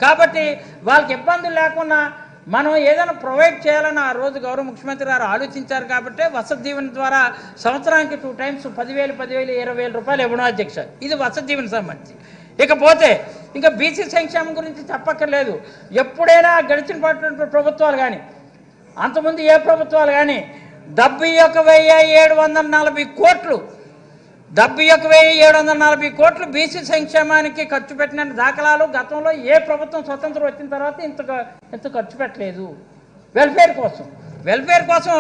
కాబట్టి వాళ్ళకి ఇబ్బందులు లేకుండా మనం ఏదైనా ప్రొవైడ్ చేయాలని ఆ రోజు గౌరవ ముఖ్యమంత్రి గారు ఆలోచించారు కాబట్టి వసతి దీవెన ద్వారా సంవత్సరానికి 2 టైమ్స్ 10,000 20,000 రూపాయలు ఇవ్వడం అధ్యక్ష. ఇది వసతి దీవెన సంబంధించి. ఇకపోతే ఇంకా బీసీ సంక్షేమం గురించి చెప్పక్కర్లేదు. ఎప్పుడైనా గడిచిన ప్రభుత్వాలు కానీ అంతకుముందు ఏ ప్రభుత్వాలు కానీ 71,740 కోట్లు 71,740 కోట్లు బీసీ సంక్షేమానికి ఖర్చు పెట్టిన దాఖలాలు గతంలో ఏ ప్రభుత్వం స్వతంత్రం వచ్చిన తర్వాత ఇంత ఖర్చు పెట్టలేదు. వెల్ఫేర్ కోసం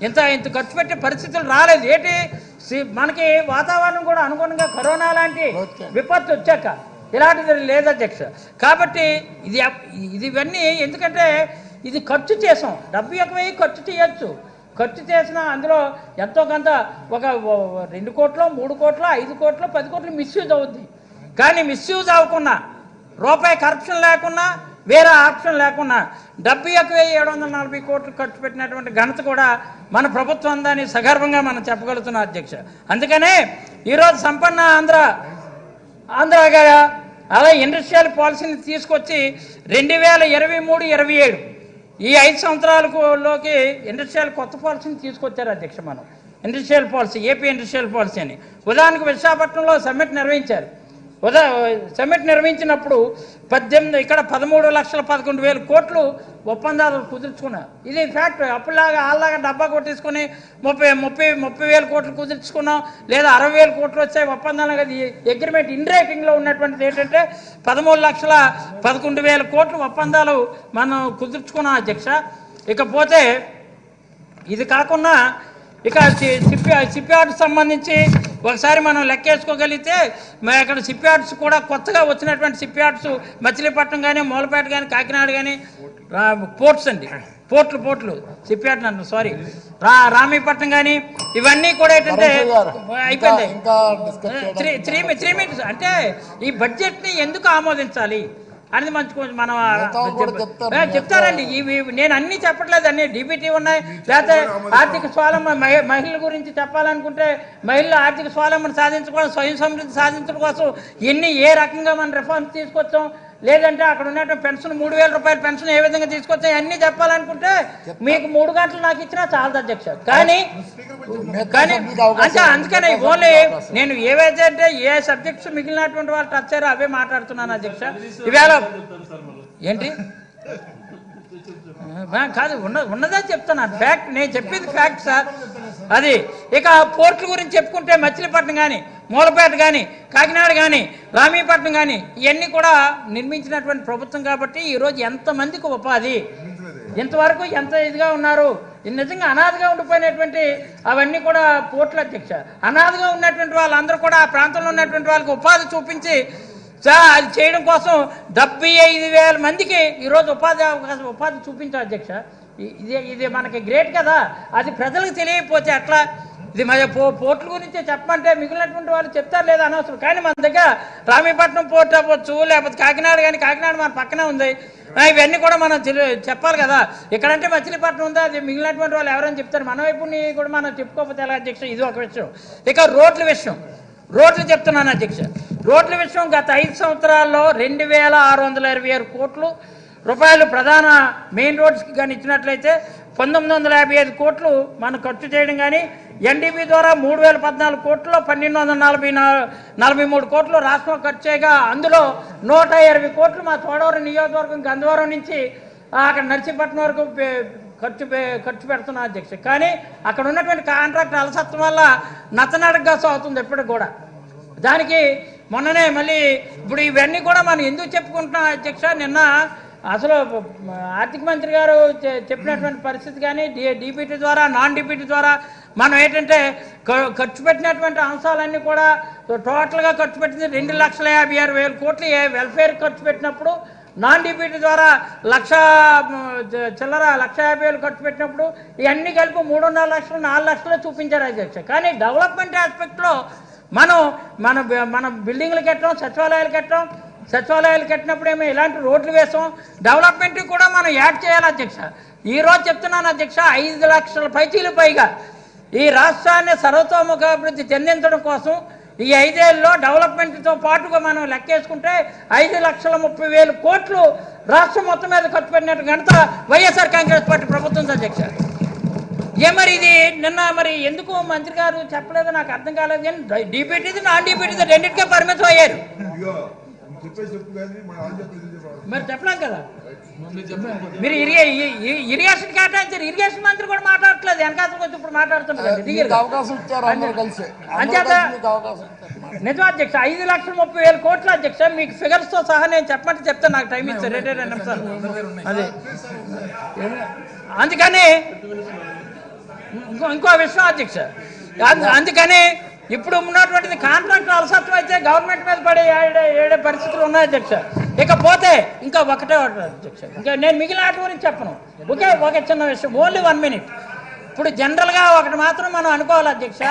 ఇంత ఖర్చు పెట్టే పరిస్థితులు రాలేదు. ఏంటి మనకి వాతావరణం కూడా అనుగుణంగా కరోనా లాంటి విపత్తు వచ్చాక ఇలాంటిది లేదు అధ్యక్ష. కాబట్టి ఇవన్నీ ఎందుకంటే ఇది ఖర్చు చేసాం. 71,000 ఖర్చు చేయొచ్చు. ఖర్చు చేసిన అందులో ఎంతో కొంత ఒక 2 కోట్లు 3 కోట్లు 5 కోట్లు 10 కోట్లు మిస్యూజ్ అవుద్ది. కానీ మిస్యూజ్ అవ్వకుండా రూపాయి కరప్షన్ లేకుండా వేరే ఆప్షన్ లేకుండా 71,740 కోట్లు ఖర్చు పెట్టినటువంటి ఘనత కూడా మన ప్రభుత్వం దాన్ని సగర్వంగా మనం చెప్పగలుగుతున్నాం అధ్యక్ష. అందుకనే ఈరోజు సంపన్న ఆంధ్రగా అలా ఇండస్ట్రియల్ పాలసీని తీసుకొచ్చి 2023-27 ఈ 5 సంవత్సరాలలోకి ఇండస్ట్రియల్ కొత్త పాలసీని తీసుకొచ్చారు అధ్యక్ష. మనం industrial policy AP industrial policy అని ఉదాహరణకు విశాఖపట్నంలో సమ్మిట్ నిర్వహించారు. సమ్మిట్ నిర్వహించినప్పుడు 13,11,11,000 కోట్లు ఒప్పందాలు కుదుర్చుకున్నారు. ఇది ఫ్యాక్ట్. అప్పుడులాగా వాళ్ళలాగా డబ్బా కొట్టేసుకుని 30,000 కోట్లు కుదుర్చుకున్నాం లేదా 60,000 కోట్లు వచ్చాయి ఒప్పందాలు. అది అగ్రిమెంట్ ఇన్ రైటింగ్లో ఉన్నటువంటిది ఏంటంటే 13,11,000 కోట్లు ఒప్పందాలు మనం కుదుర్చుకున్నాం అధ్యక్ష. ఇకపోతే ఇది కాకుండా ఇక షిప్ యార్డ్స్ సంబంధించి ఒకసారి మనం లెక్కేసుకోగలిగితే ఇక్కడ షిప్ యార్డ్స్ కూడా కొత్తగా వచ్చినటువంటి షిప్ యార్డ్స్ మచిలీపట్నం కానీ మూలపేట కానీ కాకినాడ కానీ పోర్ట్స్ అండి పోర్ట్లు షిప్ యార్డ్ అంటారు సారీ రామీపట్నం కానీ ఇవన్నీ కూడా ఏంటంటే అయిపోయింది. 3 మినిట్స్ అంటే ఈ బడ్జెట్ని ఎందుకు ఆమోదించాలి అనేది మంచి మనం చెప్తారండి. నేను అన్నీ చెప్పట్లేదు. అన్నీ డీబీటీ ఉన్నాయి. లేకపోతే ఆర్థిక స్వావలంబన మహిళల గురించి చెప్పాలనుకుంటే మహిళల ఆర్థిక స్వావలంబన సాధించుకోవడం స్వయం సమృద్ధి సాధించడం కోసం ఏ రకంగా మనం రిఫార్మ్స్ తీసుకొచ్చాం లేదంటే అక్కడ ఉన్నటువంటి పెన్షన్ 3,000 రూపాయల పెన్షన్ ఏ విధంగా తీసుకొచ్చాం అన్నీ చెప్పాలనుకుంటే మీకు 3 గంటలు నాకు ఇచ్చినా చాలదు అధ్యక్ష. కానీ అంటే అందుకని ఓన్లీ నేను ఏవైతే అంటే ఏ సబ్జెక్ట్స్ మిగిలినటువంటి వాళ్ళు టచ్ అయ్యారో అవే మాట్లాడుతున్నాను అధ్యక్ష. ఇవాళ ఏంటి కాదు ఉన్నదా చెప్తున్నాను ఫ్యాక్ట్. నేను చెప్పేది ఫ్యాక్ట్ సార్. అది ఇక పోర్టుల గురించి చెప్పుకుంటే మచిలీపట్నం కానీ మూలపేట కానీ కాకినాడ కానీ రామీపట్నం కానీ ఇవన్నీ కూడా నిర్మించినటువంటి ప్రభుత్వం కాబట్టి ఈరోజు ఎంతమందికి ఉపాధి ఇంతవరకు ఎంత ఇదిగా ఉన్నారు. నిజంగా అనాథగా ఉండిపోయినటువంటి అవన్నీ కూడా పోర్టుల అధ్యక్ష. అనాథగా ఉన్నటువంటి వాళ్ళందరూ కూడా ఆ ప్రాంతంలో ఉన్నటువంటి వాళ్ళకి ఉపాధి చూపించి అది చేయడం కోసం 75,000 మందికి ఈరోజు ఉపాధి చూపించారు అధ్యక్ష. ఇది మనకి గ్రేట్ కదా. అది ప్రజలకు తెలియకపోతే ఎట్లా? ఇది మన పోర్టుల గురించి చెప్పమంటే మిగిలినటువంటి వాళ్ళు చెప్తారు లేదా అనవసరం. కానీ మన దగ్గర రామీపట్నం పోర్ట్ అవ్వచ్చు లేకపోతే కాకినాడ కానీ కాకినాడ మన పక్కనే ఉంది. ఇవన్నీ కూడా మనం చెప్పాలి కదా. ఇక్కడంటే మచిలీపట్నం ఉందా అది మిగిలినటువంటి వాళ్ళు ఎవరైనా చెప్తారు. మన వైపు కూడా మనం చెప్పుకోకపోతే ఎలా అధ్యక్ష? ఇది ఒక విషయం. ఇక రోడ్లు చెప్తున్నాను అధ్యక్ష. రోడ్ల విషయం గత 5 సంవత్సరాల్లో 2,627 కోట్లు రూపాయలు ప్రధాన మెయిన్ రోడ్స్కి కానీ ఇచ్చినట్లయితే 1,955 కోట్లు మనం ఖర్చు చేయడం కానీ ఎన్డీపీ ద్వారా 3,014 కోట్లు 1,243 కోట్లు రాష్ట్రం ఖర్చు చేయగా అందులో 120 కోట్లు మా తోడవరం నియోజకవర్గం గంధవరం నుంచి అక్కడ నర్సీపట్నం వరకు ఖర్చు పెడుతున్నాం అధ్యక్ష. కానీ అక్కడ ఉన్నటువంటి కాంట్రాక్ట్ అలసత్వం వల్ల నత్తనడకగా సాగుతుంది ఎప్పటికి కూడా. దానికి మొన్ననే మళ్ళీ ఇప్పుడు ఇవన్నీ కూడా మనం ఎందుకు చెప్పుకుంటున్నాం అధ్యక్ష? నిన్న అసలు ఆర్థిక మంత్రి గారు చెప్పినటువంటి పరిస్థితి కానీ డీబీటీ ద్వారా నాన్ డీబీటీ ద్వారా మనం ఏంటంటే ఖర్చు పెట్టినటువంటి అంశాలన్నీ కూడా టోటల్గా ఖర్చు పెట్టింది 2,56,000 కోట్లు వెల్ఫేర్ ఖర్చు పెట్టినప్పుడు నాన్ డీబీటీ ద్వారా 1,50,000 ఖర్చు పెట్టినప్పుడు ఇవన్నీ కలిపి 3.5 లక్షలు 4 లక్షలు చూపించారు అధ్యక్ష. కానీ డెవలప్మెంట్ ఆస్పెక్ట్లో మనం బిల్డింగ్లు కట్టాం సచివాలయాలు కట్టినప్పుడు ఏమో ఇలాంటి రోడ్లు వేసాం. డెవలప్మెంట్ కూడా మనం యాడ్ చేయాలి అధ్యక్ష. ఈరోజు చెప్తున్నాను అధ్యక్ష 5 లక్షల పైచీలు పైగా ఈ రాష్ట్రాన్ని సర్వతోముఖ అభివృద్ధి చెందించడం కోసం ఈ 5 ఏళ్ళలో డెవలప్మెంట్తో పాటుగా మనం లెక్కేసుకుంటే 5,30,000 కోట్లు రాష్ట్రం మొత్తం మీద ఖర్చు పెట్టినట్టు ఘనత వైఎస్ఆర్ కాంగ్రెస్ పార్టీ ప్రభుత్వం అధ్యక్ష. మరి ఇది నిన్న మరి ఎందుకు మంత్రి గారు చెప్పలేదో నాకు అర్థం కాలేదు. కానీ డీపీటీది నాన్ డీపీటీది రెండింటికే పరిమితం అయ్యారు. మరి చెప్పలేం కదా, మీరు ఇరిగేషన్ కేటాయించారు, ఇరిగేషన్ మంత్రి కూడా మాట్లాడట్లేదు, వెనకాల వచ్చి ఇప్పుడు మాట్లాడుతున్నారు. అంచేత నిజం అధ్యక్ష, 5,30,000 కోట్ల అధ్యక్ష, మీకు ఫిగర్స్ తో సహా నేను చెప్పమంటే చెప్తాను, నాకు టైం ఇస్తారు 2 నిమిషాలు. అదే అందుకని ఇంకో విషయం అధ్యక్ష, అందుకని ఇప్పుడు ఉన్నటువంటిది కాంట్రాక్ట్ అలసత్వం అయితే గవర్నమెంట్ మీద పడే ఏడే పరిస్థితులు ఉన్నాయి అధ్యక్ష. ఇకపోతే ఇంకా ఒకటే అధ్యక్ష, ఇంకా నేను మిగిలిన వాటి గురించి చెప్పను. ఒక చిన్న విషయం, ఓన్లీ 1 మినిట్. ఇప్పుడు జనరల్గా ఒకటి మాత్రం మనం అనుకోవాలి అధ్యక్ష,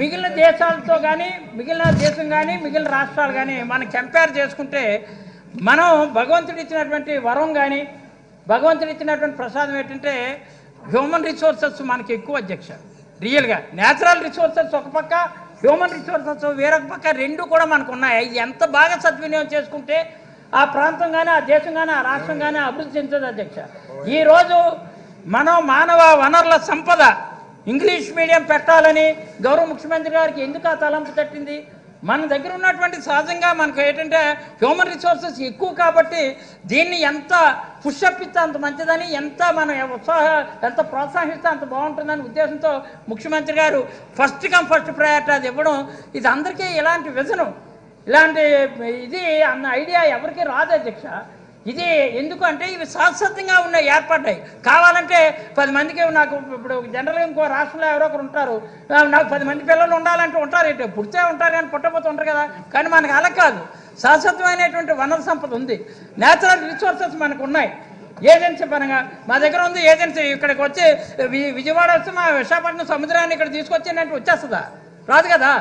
మిగిలిన దేశాలతో కానీ మిగిలిన దేశం కానీ మిగిలిన రాష్ట్రాలు కానీ మనం కంపేర్ చేసుకుంటే మనం భగవంతుడు ఇచ్చినటువంటి వరం కానీ భగవంతుడు ఇచ్చినటువంటి ప్రసాదం ఏంటంటే హ్యూమన్ రిసోర్సెస్ మనకి ఎక్కువ అధ్యక్ష. రియల్గా న్యాచురల్ రిసోర్సెస్ ఒక పక్క, హ్యూమన్ రిసోర్సెస్ వేరొక పక్క, రెండు కూడా మనకు ఉన్నాయి. ఎంత బాగా సద్వినియోగం చేసుకుంటే ఆ ప్రాంతం కానీ ఆ దేశం కానీ ఆ రాష్ట్రం కానీ అభివృద్ధి చెందుతుంది అధ్యక్ష. ఈరోజు మనం మానవ వనరుల సంపద ఇంగ్లీష్ మీడియం పెట్టాలని గౌరవ ముఖ్యమంత్రి గారికి ఎందుకు ఆ తలంపు తట్టింది? మన దగ్గర ఉన్నటువంటి సహజంగా మనకు ఏంటంటే హ్యూమన్ రిసోర్సెస్ ఎక్కువ కాబట్టి దీన్ని ఎంత పుషప్ ఇస్తే అంత మంచిదని, ఎంత మనం ఎంత ప్రోత్సహిస్తే అంత బాగుంటుందని ఉద్దేశంతో ముఖ్యమంత్రి గారు ఫస్ట్ కమ్ ఫస్ట్ ప్రయారిటీ అది ఇవ్వడం, ఇది అందరికీ ఇలాంటి విజను ఇలాంటి ఇది అన్న ఐడియా ఎవరికి రాదు అధ్యక్ష. ఇది ఎందుకు అంటే ఇవి శాశ్వతంగా ఉన్నాయి, ఏర్పడ్డాయి. కావాలంటే 10 మందికి, నాకు ఇప్పుడు జనరల్గా ఇంకో రాష్ట్రంలో ఎవరో ఒకరు ఉంటారు, నాకు 10 మంది పిల్లలు ఉండాలంటే ఉంటారు, ఇటు పుడితే ఉంటారు కానీ పుట్టపోతే ఉంటారు కదా. కానీ మనకు అలా కాదు, శాశ్వతమైనటువంటి వనరు సంపద ఉంది, న్యాచురల్ రిసోర్సెస్ మనకు ఉన్నాయి. ఏజెన్సీ పరంగా మా దగ్గర ఉంది ఏజెన్సీ. ఇక్కడికి వచ్చి విజయవాడ వచ్చి మా విశాఖపట్నం సముద్రాన్ని ఇక్కడ తీసుకొచ్చిందంటే వచ్చేస్తుందా? రాదు కదా.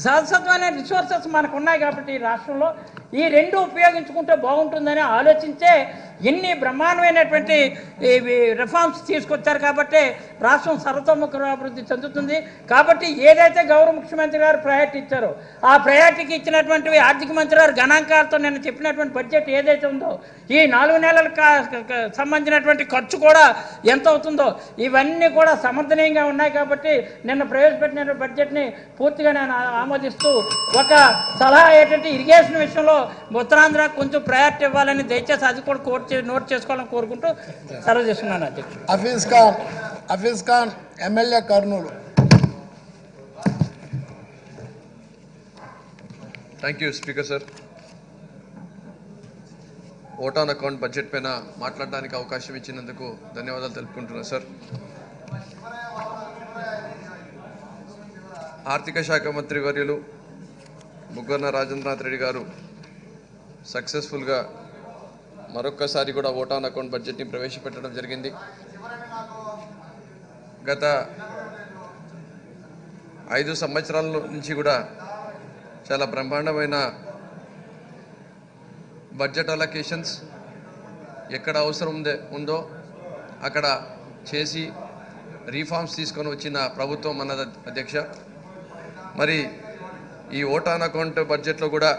శాశ్వతమైన రిసోర్సెస్ మనకు ఉన్నాయి కాబట్టి ఈ రాష్ట్రంలో ఈ రెండు ఉపయోగించుకుంటే బాగుంటుందని ఆలోచించే ఎన్ని బ్రహ్మాండమైనటువంటి రిఫార్మ్స్ తీసుకొచ్చారు కాబట్టి రాష్ట్రం సర్వతోముఖ అభివృద్ధి చెందుతుంది. కాబట్టి ఏదైతే గౌరవ ముఖ్యమంత్రి గారు ప్రయారిటీ ఇచ్చారో ఆ ప్రయారిటీకి ఇచ్చినటువంటివి ఆర్థిక మంత్రి గారు గణాంకాలతో నేను చెప్పినటువంటి బడ్జెట్ ఏదైతే ఉందో ఈ 4 నెలలకు సంబంధించినటువంటి ఖర్చు కూడా ఎంత అవుతుందో ఇవన్నీ కూడా సమర్థనీయంగా ఉన్నాయి. కాబట్టి నిన్న ప్రవేశపెట్టిన బడ్జెట్ని పూర్తిగా నేను ఆమోదిస్తూ ఒక సలహా ఏంటంటే ఇరిగేషన్ విషయంలో ఉత్తరాంధ్ర కొంచెం ప్రయారిటీ ఇవ్వాలని దయచేసి అది కూడా నోట్ చేసుకోవాలని కోరుకుంటూ సెలవు చేస్తున్నాను అధ్యక్షుడు. Hafeez Khan MLA Kurnool. Thank you speaker sir. Vote on account budget పైన మాట్లాడడానికి అవకాశం ఇచ్చినందుకు ధన్యవాదాలు తెలుపుకుంటున్నాను సార్. ఆర్థిక శాఖ మంత్రి వర్యులు బుగ్గన రాజేంద్రనాథ్ రెడ్డి గారు సక్సెస్ఫుల్గా మరొక్కసారి కూడా ఓట్ ఆన్ అకౌంట్ బడ్జెట్ని ప్రవేశపెట్టడం జరిగింది. గత 5 సంవత్సరాల నుంచి కూడా చాలా బ్రహ్మాండమైన బడ్జెట్ అలొకేషన్స్ ఎక్కడ అవసరం ఉందో అక్కడ చేసి రీఫార్మ్స్ తీసుకొని వచ్చిన ప్రభుత్వం అన్నది అధ్యక్ష. మరి ఈ ఓట్ ఆన్ అకౌంట్ బడ్జెట్లో కూడా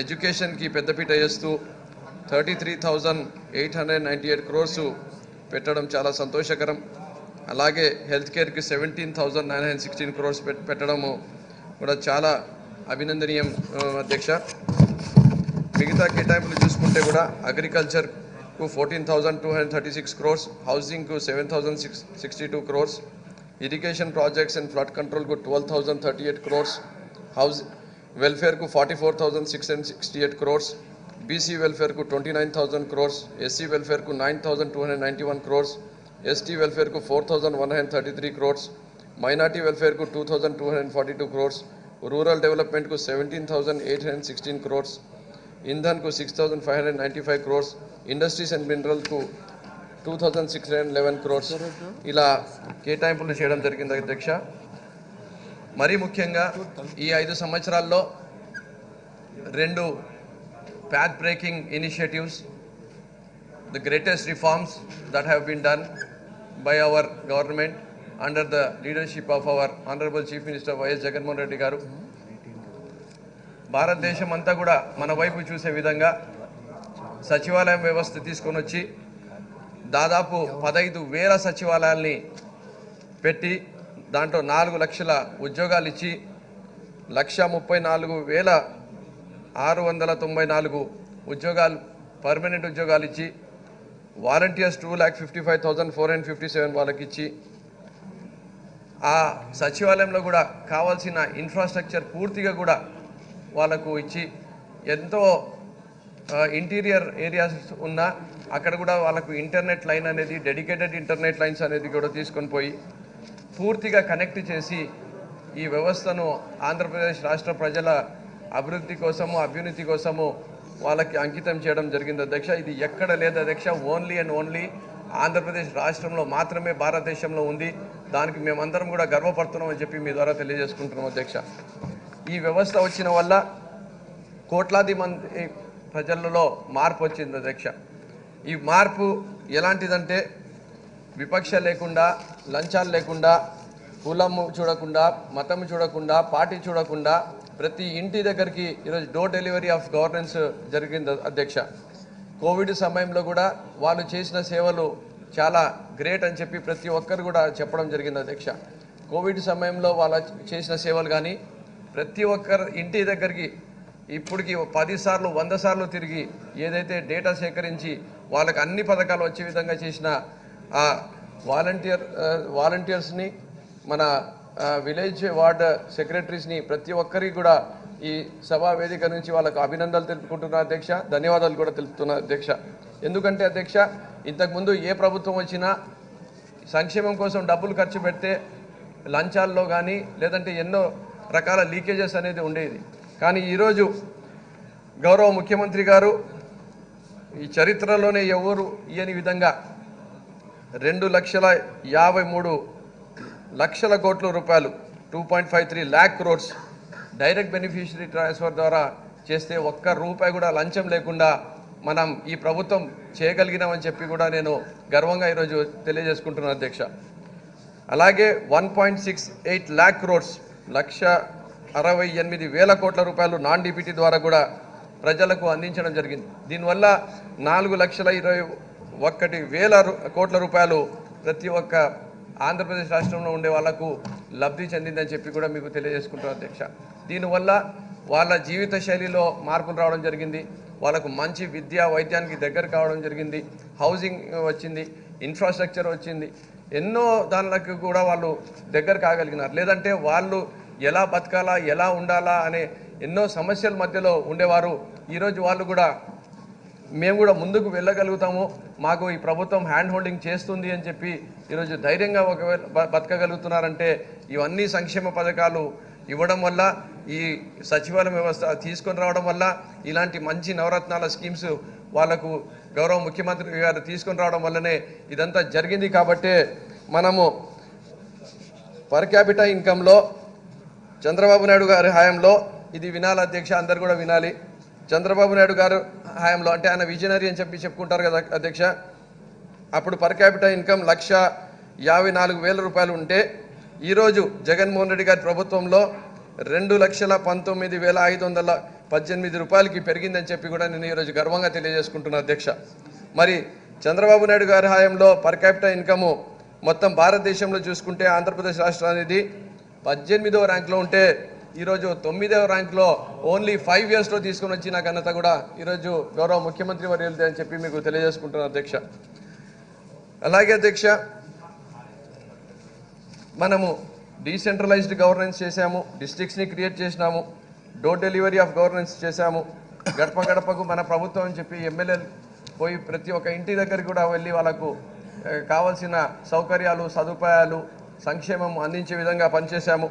ఎడ్యుకేషన్కి పెద్దపీట వేస్తూ 33,898 crores పెట్టడం చాలా సంతోషకరం. అలాగే హెల్త్ కేర్కి 17,916 crores పెట్టడము కూడా చాలా అభినందనీయం అధ్యక్ష. మిగతా కేటాయింపులు చూసుకుంటే కూడా అగ్రికల్చర్కు 14,236 crores, హౌసింగ్కు 7,062 crores, irrigation projects and flood కంట్రోల్కు 12,038 crores, వెల్ఫేర్కు 44,668 crores, బీసీ వెల్ఫేర్కు 29,000 crores, ఎస్సీ వెల్ఫేర్కు 9,291 crores, ఎస్టీ వెల్ఫేర్కు 4,133 crores, మైనార్టీ వెల్ఫేర్కు 2,242 crores, రూరల్ డెవలప్మెంట్కు 17,816 crores, ఇంధన్కు 6,595 crores, ఇండస్ట్రీస్ అండ్ మినరల్కు 2,611 crores ఇలా కేటాయింపులు చేయడం జరిగింది అధ్యక్ష. మరీ ముఖ్యంగా ఈ 5 సంవత్సరాల్లో 2 path breaking initiatives, the greatest reforms that have been done by our government under the leadership of our Honorable Chief Minister Y.S. Jagannath Reddy Garu. భారతదేశం అంతా కూడా మన వైపు చూసే విధంగా సచివాలయం వ్యవస్థ తీసుకొని వచ్చి దాదాపు 15,000 సచివాలయాల్ని పెట్టి దాంట్లో 4 లక్షల ఉద్యోగాలు ఇచ్చి 134,694 ఉద్యోగాలు పర్మనెంట్ ఉద్యోగాలు ఇచ్చి వాలంటీర్స్ 2,55,457 వాళ్ళకి ఇచ్చి ఆ సచివాలయంలో కూడా కావాల్సిన ఇన్ఫ్రాస్ట్రక్చర్ పూర్తిగా కూడా వాళ్ళకు ఇచ్చి ఎంతో ఇంటీరియర్ ఏరియాస్ ఉన్నా అక్కడ కూడా వాళ్ళకు ఇంటర్నెట్ లైన్ అనేది డెడికేటెడ్ ఇంటర్నెట్ లైన్స్ అనేది కూడా తీసుకొని పోయి పూర్తిగా కనెక్ట్ చేసి ఈ వ్యవస్థను ఆంధ్రప్రదేశ్ రాష్ట్ర ప్రజల అభివృద్ధి కోసము అభ్యున్నతి కోసము వాళ్ళకి అంకితం చేయడం జరిగింది అధ్యక్ష. ఇది ఎక్కడ లేదు అధ్యక్ష, ఓన్లీ అండ్ ఓన్లీ ఆంధ్రప్రదేశ్ రాష్ట్రంలో మాత్రమే భారతదేశంలో ఉంది. దానికి మేమందరం కూడా గర్వపడుతున్నామని చెప్పి మీ ద్వారా తెలియజేసుకుంటున్నాం అధ్యక్ష. ఈ వ్యవస్థ వచ్చిన వల్ల కోట్లాది మంది ప్రజలలో మార్పు వచ్చింది అధ్యక్ష. ఈ మార్పు ఎలాంటిదంటే విపక్ష లేకుండా, లంచాలు లేకుండా, కులము చూడకుండా, మతం చూడకుండా, పార్టీ చూడకుండా ప్రతి ఇంటి దగ్గరికి ఈరోజు డోర్ డెలివరీ ఆఫ్ గవర్నెన్స్ జరిగింది అధ్యక్ష. కోవిడ్ సమయంలో కూడా వాళ్ళు చేసిన సేవలు చాలా గ్రేట్ అని చెప్పి ప్రతి ఒక్కరు కూడా చెప్పడం జరిగింది అధ్యక్ష. కోవిడ్ సమయంలో వాళ్ళ చేసిన సేవలు కానీ ప్రతి ఒక్కరు ఇంటి దగ్గరికి ఇప్పటికి 10 సార్లు 100 సార్లు తిరిగి ఏదైతే డేటా సేకరించి వాళ్ళకి అన్ని పథకాలు వచ్చే విధంగా చేసిన ఆ వాలంటీర్స్ని మన విలేజ్ వార్డ్ సెక్రటరీస్ని ప్రతి ఒక్కరికి కూడా ఈ సభా వేదిక నుంచి వాళ్ళకు అభినందనలు తెలుపుకుంటున్నా అధ్యక్ష, ధన్యవాదాలు కూడా తెలుపుతున్నా అధ్యక్ష. ఎందుకంటే అధ్యక్ష ఇంతకుముందు ఏ ప్రభుత్వం వచ్చినా సంక్షేమం కోసం డబ్బులు ఖర్చు పెడితే లంచాల్లో కానీ లేదంటే ఎన్నో రకాల లీకేజెస్ అనేది ఉండేది. కానీ ఈరోజు గౌరవ ముఖ్యమంత్రి గారు ఈ చరిత్రలోనే ఎవరు ఇయని విధంగా 2,53,00,000 కోట్ల రూపాయలు 2.53 lakh crores direct beneficiary transfer ద్వారా చేస్తే ఒక్క రూపాయి కూడా లంచం లేకుండా మనం ఈ ప్రభుత్వం చేయగలిగినామని చెప్పి కూడా నేను గర్వంగా ఈరోజు తెలియజేసుకుంటున్నాను అధ్యక్ష. అలాగే 1.68 lakh crores 1,68,000 కోట్ల రూపాయలు నాన్ డిపిటీ ద్వారా కూడా ప్రజలకు అందించడం జరిగింది. దీనివల్ల 4,21,000 కోట్ల రూపాయలు ప్రతి ఒక్క ఆంధ్రప్రదేశ్ రాష్ట్రంలో ఉండే వాళ్లకు లబ్ధి చెందిందని చెప్పి కూడా మీకు తెలియజేసుకుంటున్నాను అధ్యక్ష. దీనివల్ల వాళ్ళ జీవిత శైలిలో మార్పులు రావడం జరిగింది. వాళ్ళకు మంచి విద్య వైద్యానికి దగ్గర కావడం జరిగింది. హౌసింగ్ వచ్చింది, ఇన్ఫ్రాస్ట్రక్చర్ వచ్చింది, ఎన్నో దానికి కూడా వాళ్ళు దగ్గర కాగలిగినారు. లేదంటే వాళ్ళు ఎలా బతకాలా, ఎలా ఉండాలా అనే ఎన్నో సమస్యల మధ్యలో ఉండేవారు. ఈరోజు వాళ్ళు కూడా మేము కూడా ముందుకు వెళ్ళగలుగుతాము, మాకు ఈ ప్రభుత్వం హ్యాండ్ హోల్డింగ్ చేస్తుంది అని చెప్పి ఈరోజు ధైర్యంగా ఒకవేళ బతకగలుగుతున్నారంటే ఇవన్నీ సంక్షేమ పథకాలు ఇవ్వడం వల్ల, ఈ సచివాలయం వ్యవస్థ తీసుకొని రావడం వల్ల, ఇలాంటి మంచి నవరత్నాల స్కీమ్స్ వాళ్లకు గౌరవ ముఖ్యమంత్రి గారు తీసుకొని రావడం వల్లనే ఇదంతా జరిగింది. కాబట్టే మనము పర్ క్యాపిటల్ ఇన్కంలో చంద్రబాబు నాయుడు గారి హయాంలో ఇది వినాలి అధ్యక్ష, అందరు కూడా వినాలి. చంద్రబాబు నాయుడు గారు హయాంలో అంటే ఆయన విజనరీ అని చెప్పి చెప్పుకుంటారు కదా అధ్యక్ష, అప్పుడు పర్ క్యాపిటల్ ఇన్కమ్ 1,54,000 రూపాయలు ఉంటే ఈరోజు జగన్మోహన్ రెడ్డి గారి ప్రభుత్వంలో 2,19,518 రూపాయలకి పెరిగిందని చెప్పి కూడా నేను ఈరోజు గర్వంగా తెలియజేసుకుంటున్నాను అధ్యక్ష. మరి చంద్రబాబు నాయుడు గారి హయాంలో పర్ క్యాపిటల్ ఇన్కము మొత్తం భారతదేశంలో చూసుకుంటే ఆంధ్రప్రదేశ్ రాష్ట్రం అనేది 18వ ర్యాంక్లో ఉంటే ఈరోజు 9వ ర్యాంక్లో ఓన్లీ 5 yearsలో తీసుకొని వచ్చిన ఘనత కూడా ఈరోజు గౌరవ ముఖ్యమంత్రి వర్యులదే అని చెప్పి మీకు తెలియజేసుకుంటున్నాను అధ్యక్ష. అలాగే అధ్యక్ష, మనము డీసెంట్రలైజ్డ్ గవర్నెన్స్ చేశాము, డిస్ట్రిక్ట్స్ని క్రియేట్ చేసినాము, డోర్ డెలివరీ ఆఫ్ గవర్నెన్స్ చేశాము, గడప గడపకు మన ప్రభుత్వం అని చెప్పి ఎమ్మెల్యేలు పోయి ప్రతి ఒక్క ఇంటి దగ్గరికి కూడా వెళ్ళి వాళ్ళకు కావాల్సిన సౌకర్యాలు సదుపాయాలు సంక్షేమం అందించే విధంగా పనిచేశాము.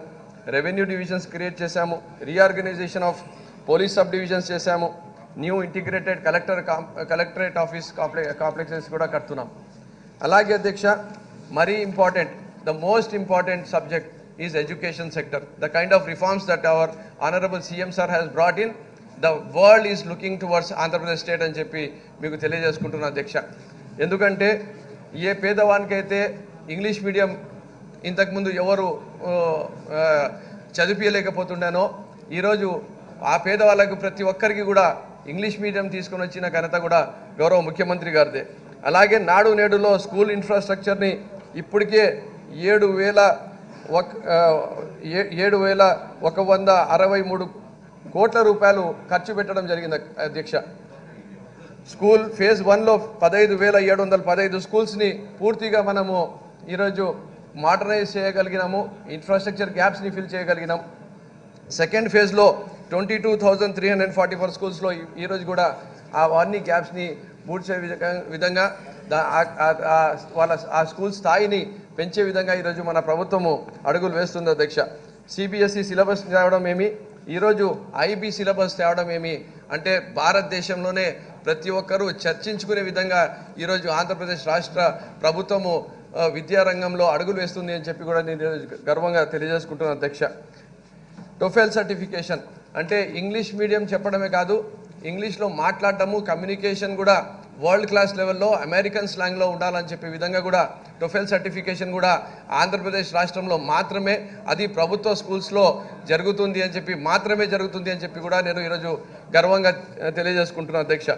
రెవెన్యూ డివిజన్స్ క్రియేట్ చేశాము, reorganisation of police sub divisions చేశాము, new integrated collectorate office complexes కూడా కడుతున్నాం. అలాగే అధ్యక్ష, మరీ important, the most important subject is education sector. The kind of reforms that our honorable CM sir has brought in, the world is looking towards Andhra Pradesh state అని చెప్పి మీకు తెలియజేసుకుంటున్నా అధ్యక్ష. ఎందుకంటే ఏ పేదవానికైతే ఇంగ్లీష్ మీడియం ఇంతకుముందు ఎవరు చదివించలేకపోతుండానో ఈరోజు ఆ పేదవాళ్ళకు ప్రతి ఒక్కరికి కూడా ఇంగ్లీష్ మీడియం తీసుకొని వచ్చిన ఘనత కూడా గౌరవ ముఖ్యమంత్రి గారిదే. అలాగే నాడు నేడులో స్కూల్ ఇన్ఫ్రాస్ట్రక్చర్ని ఇప్పటికే 7,163 కోట్ల రూపాయలు ఖర్చు పెట్టడం జరిగింది అధ్యక్ష. స్కూల్ ఫేజ్ 1లో 15,715 స్కూల్స్ని పూర్తిగా మనము ఈరోజు మోడర్నైజ్ చేయగలిగినాము, ఇన్ఫ్రాస్ట్రక్చర్ గ్యాప్స్ని ఫిల్ చేయగలిగినాం. సెకండ్ ఫేజ్లో 22,344 స్కూల్స్లో ఈరోజు కూడా అవన్నీ గ్యాప్స్ని పూడ్చే విధంగా ఆ స్కూల్ స్థాయిని పెంచే విధంగా ఈరోజు మన ప్రభుత్వము అడుగులు వేస్తుంది అధ్యక్ష. సిబిఎస్ఈ సిలబస్ తేవడం ఏమి, ఈరోజు ఐబీ సిలబస్ తేవడం ఏమి అంటే భారతదేశంలోనే ప్రతి ఒక్కరూ చర్చించుకునే విధంగా ఈరోజు ఆంధ్రప్రదేశ్ రాష్ట్ర ప్రభుత్వము విద్యారంగంలో అడుగులు వేస్తుంది అని చెప్పి కూడా నేను గర్వంగా తెలియజేసుకుంటున్నాను అధ్యక్ష. టోఫెల్ సర్టిఫికేషన్ అంటే ఇంగ్లీష్ మీడియం చెప్పడమే కాదు, ఇంగ్లీష్లో మాట్లాడటము, కమ్యూనికేషన్ కూడా వరల్డ్ క్లాస్ లెవెల్లో అమెరికన్ స్లాంగ్లో ఉండాలని చెప్పే విధంగా కూడా టోఫెల్ సర్టిఫికేషన్ కూడా ఆంధ్రప్రదేశ్ రాష్ట్రంలో మాత్రమే, అది ప్రభుత్వ స్కూల్స్లో జరుగుతుంది అని చెప్పి కూడా నేను ఈరోజు గర్వంగా తెలియజేసుకుంటున్నాను అధ్యక్ష.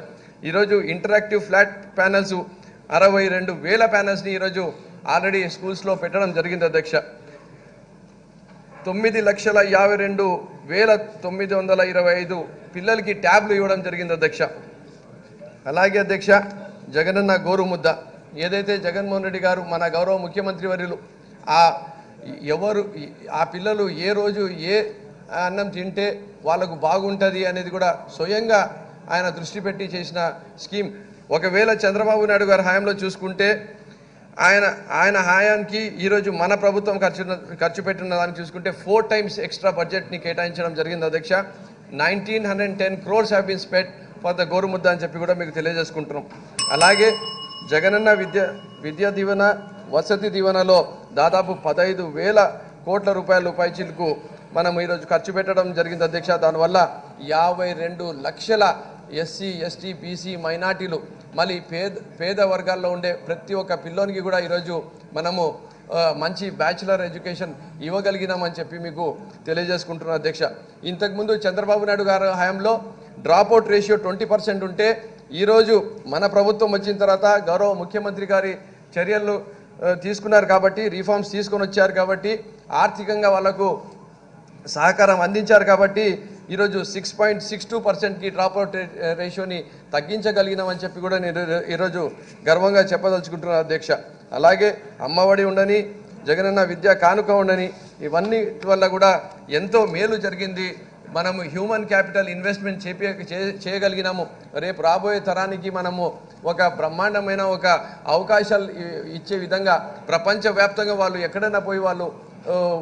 ఈరోజు ఇంటరాక్టివ్ ఫ్లాట్ ప్యానల్స్ 62,000 ప్యానల్స్ని ఈరోజు ఆల్రెడీ స్కూల్స్లో పెట్టడం జరిగింది అధ్యక్ష. 9,52,925 పిల్లలకి ట్యాబ్లు ఇవ్వడం జరిగింది అధ్యక్ష. అలాగే అధ్యక్ష, జగనన్న గోరు ముద్ద ఏదైతే జగన్మోహన్ రెడ్డి గారు మన గౌరవ ముఖ్యమంత్రి వర్యులు ఆ పిల్లలు ఏ రోజు ఏ అన్నం తింటే వాళ్ళకు బాగుంటుంది అనేది కూడా స్వయంగా ఆయన దృష్టి పెట్టి చేసిన స్కీమ్. ఒకవేళ చంద్రబాబు నాయుడు గారి హయాంలో చూసుకుంటే ఆయన హయానికి ఈరోజు మన ప్రభుత్వం ఖర్చు పెట్టిన దాన్ని చూసుకుంటే 4 times ఎక్స్ట్రా బడ్జెట్ని కేటాయించడం జరిగింది అధ్యక్ష. 1,910 crores have been spent for the Gorumudda అని చెప్పి కూడా మీకు తెలియజేసుకుంటున్నాం. అలాగే జగనన్న విద్యా దీవెన, వసతి దీవెనలో దాదాపు 15,000 కోట్ల రూపాయలు పైచిలకు మనం ఈరోజు ఖర్చు పెట్టడం జరిగింది అధ్యక్ష. దానివల్ల 52 లక్షల ఎస్సీ, ఎస్టీ, బీసీ మైనార్టీలు మళ్ళీ పేద వర్గాల్లో ఉండే ప్రతి ఒక్క పిల్లోనికి కూడా ఈరోజు మనము మంచి బ్యాచిలర్ ఎడ్యుకేషన్ ఇవ్వగలిగినామని చెప్పి మీకు తెలియజేసుకుంటున్నాను అధ్యక్ష. ఇంతకుముందు చంద్రబాబు నాయుడు గారి హయాంలో డ్రాప్అవుట్ రేషియో 20% ఉంటే ఈరోజు మన ప్రభుత్వం వచ్చిన తర్వాత గౌరవ ముఖ్యమంత్రి గారి చర్యలు తీసుకున్నారు కాబట్టి, రిఫార్మ్స్ తీసుకొని వచ్చారు కాబట్టి, ఆర్థికంగా వాళ్లకు సహకారం అందించారు కాబట్టి ఈరోజు 6.62%కి డ్రాప్అవుట్ రేషియోని తగ్గించగలిగినామని చెప్పి కూడా నేను ఈరోజు గర్వంగా చెప్పదలుచుకుంటున్నాను అధ్యక్ష. అలాగే అమ్మఒడి ఉండని, జగనన్న విద్యా కానుక ఉండని, ఇవన్నీ వల్ల కూడా ఎంతో మేలు జరిగింది. మనము హ్యూమన్ క్యాపిటల్ ఇన్వెస్ట్మెంట్ చేయగలిగినాము. రేపు రాబోయే తరానికి మనము ఒక బ్రహ్మాండమైన ఒక అవకాశాలు ఇచ్చే విధంగా ప్రపంచవ్యాప్తంగా వాళ్ళు ఎక్కడైనా పోయి వాళ్ళు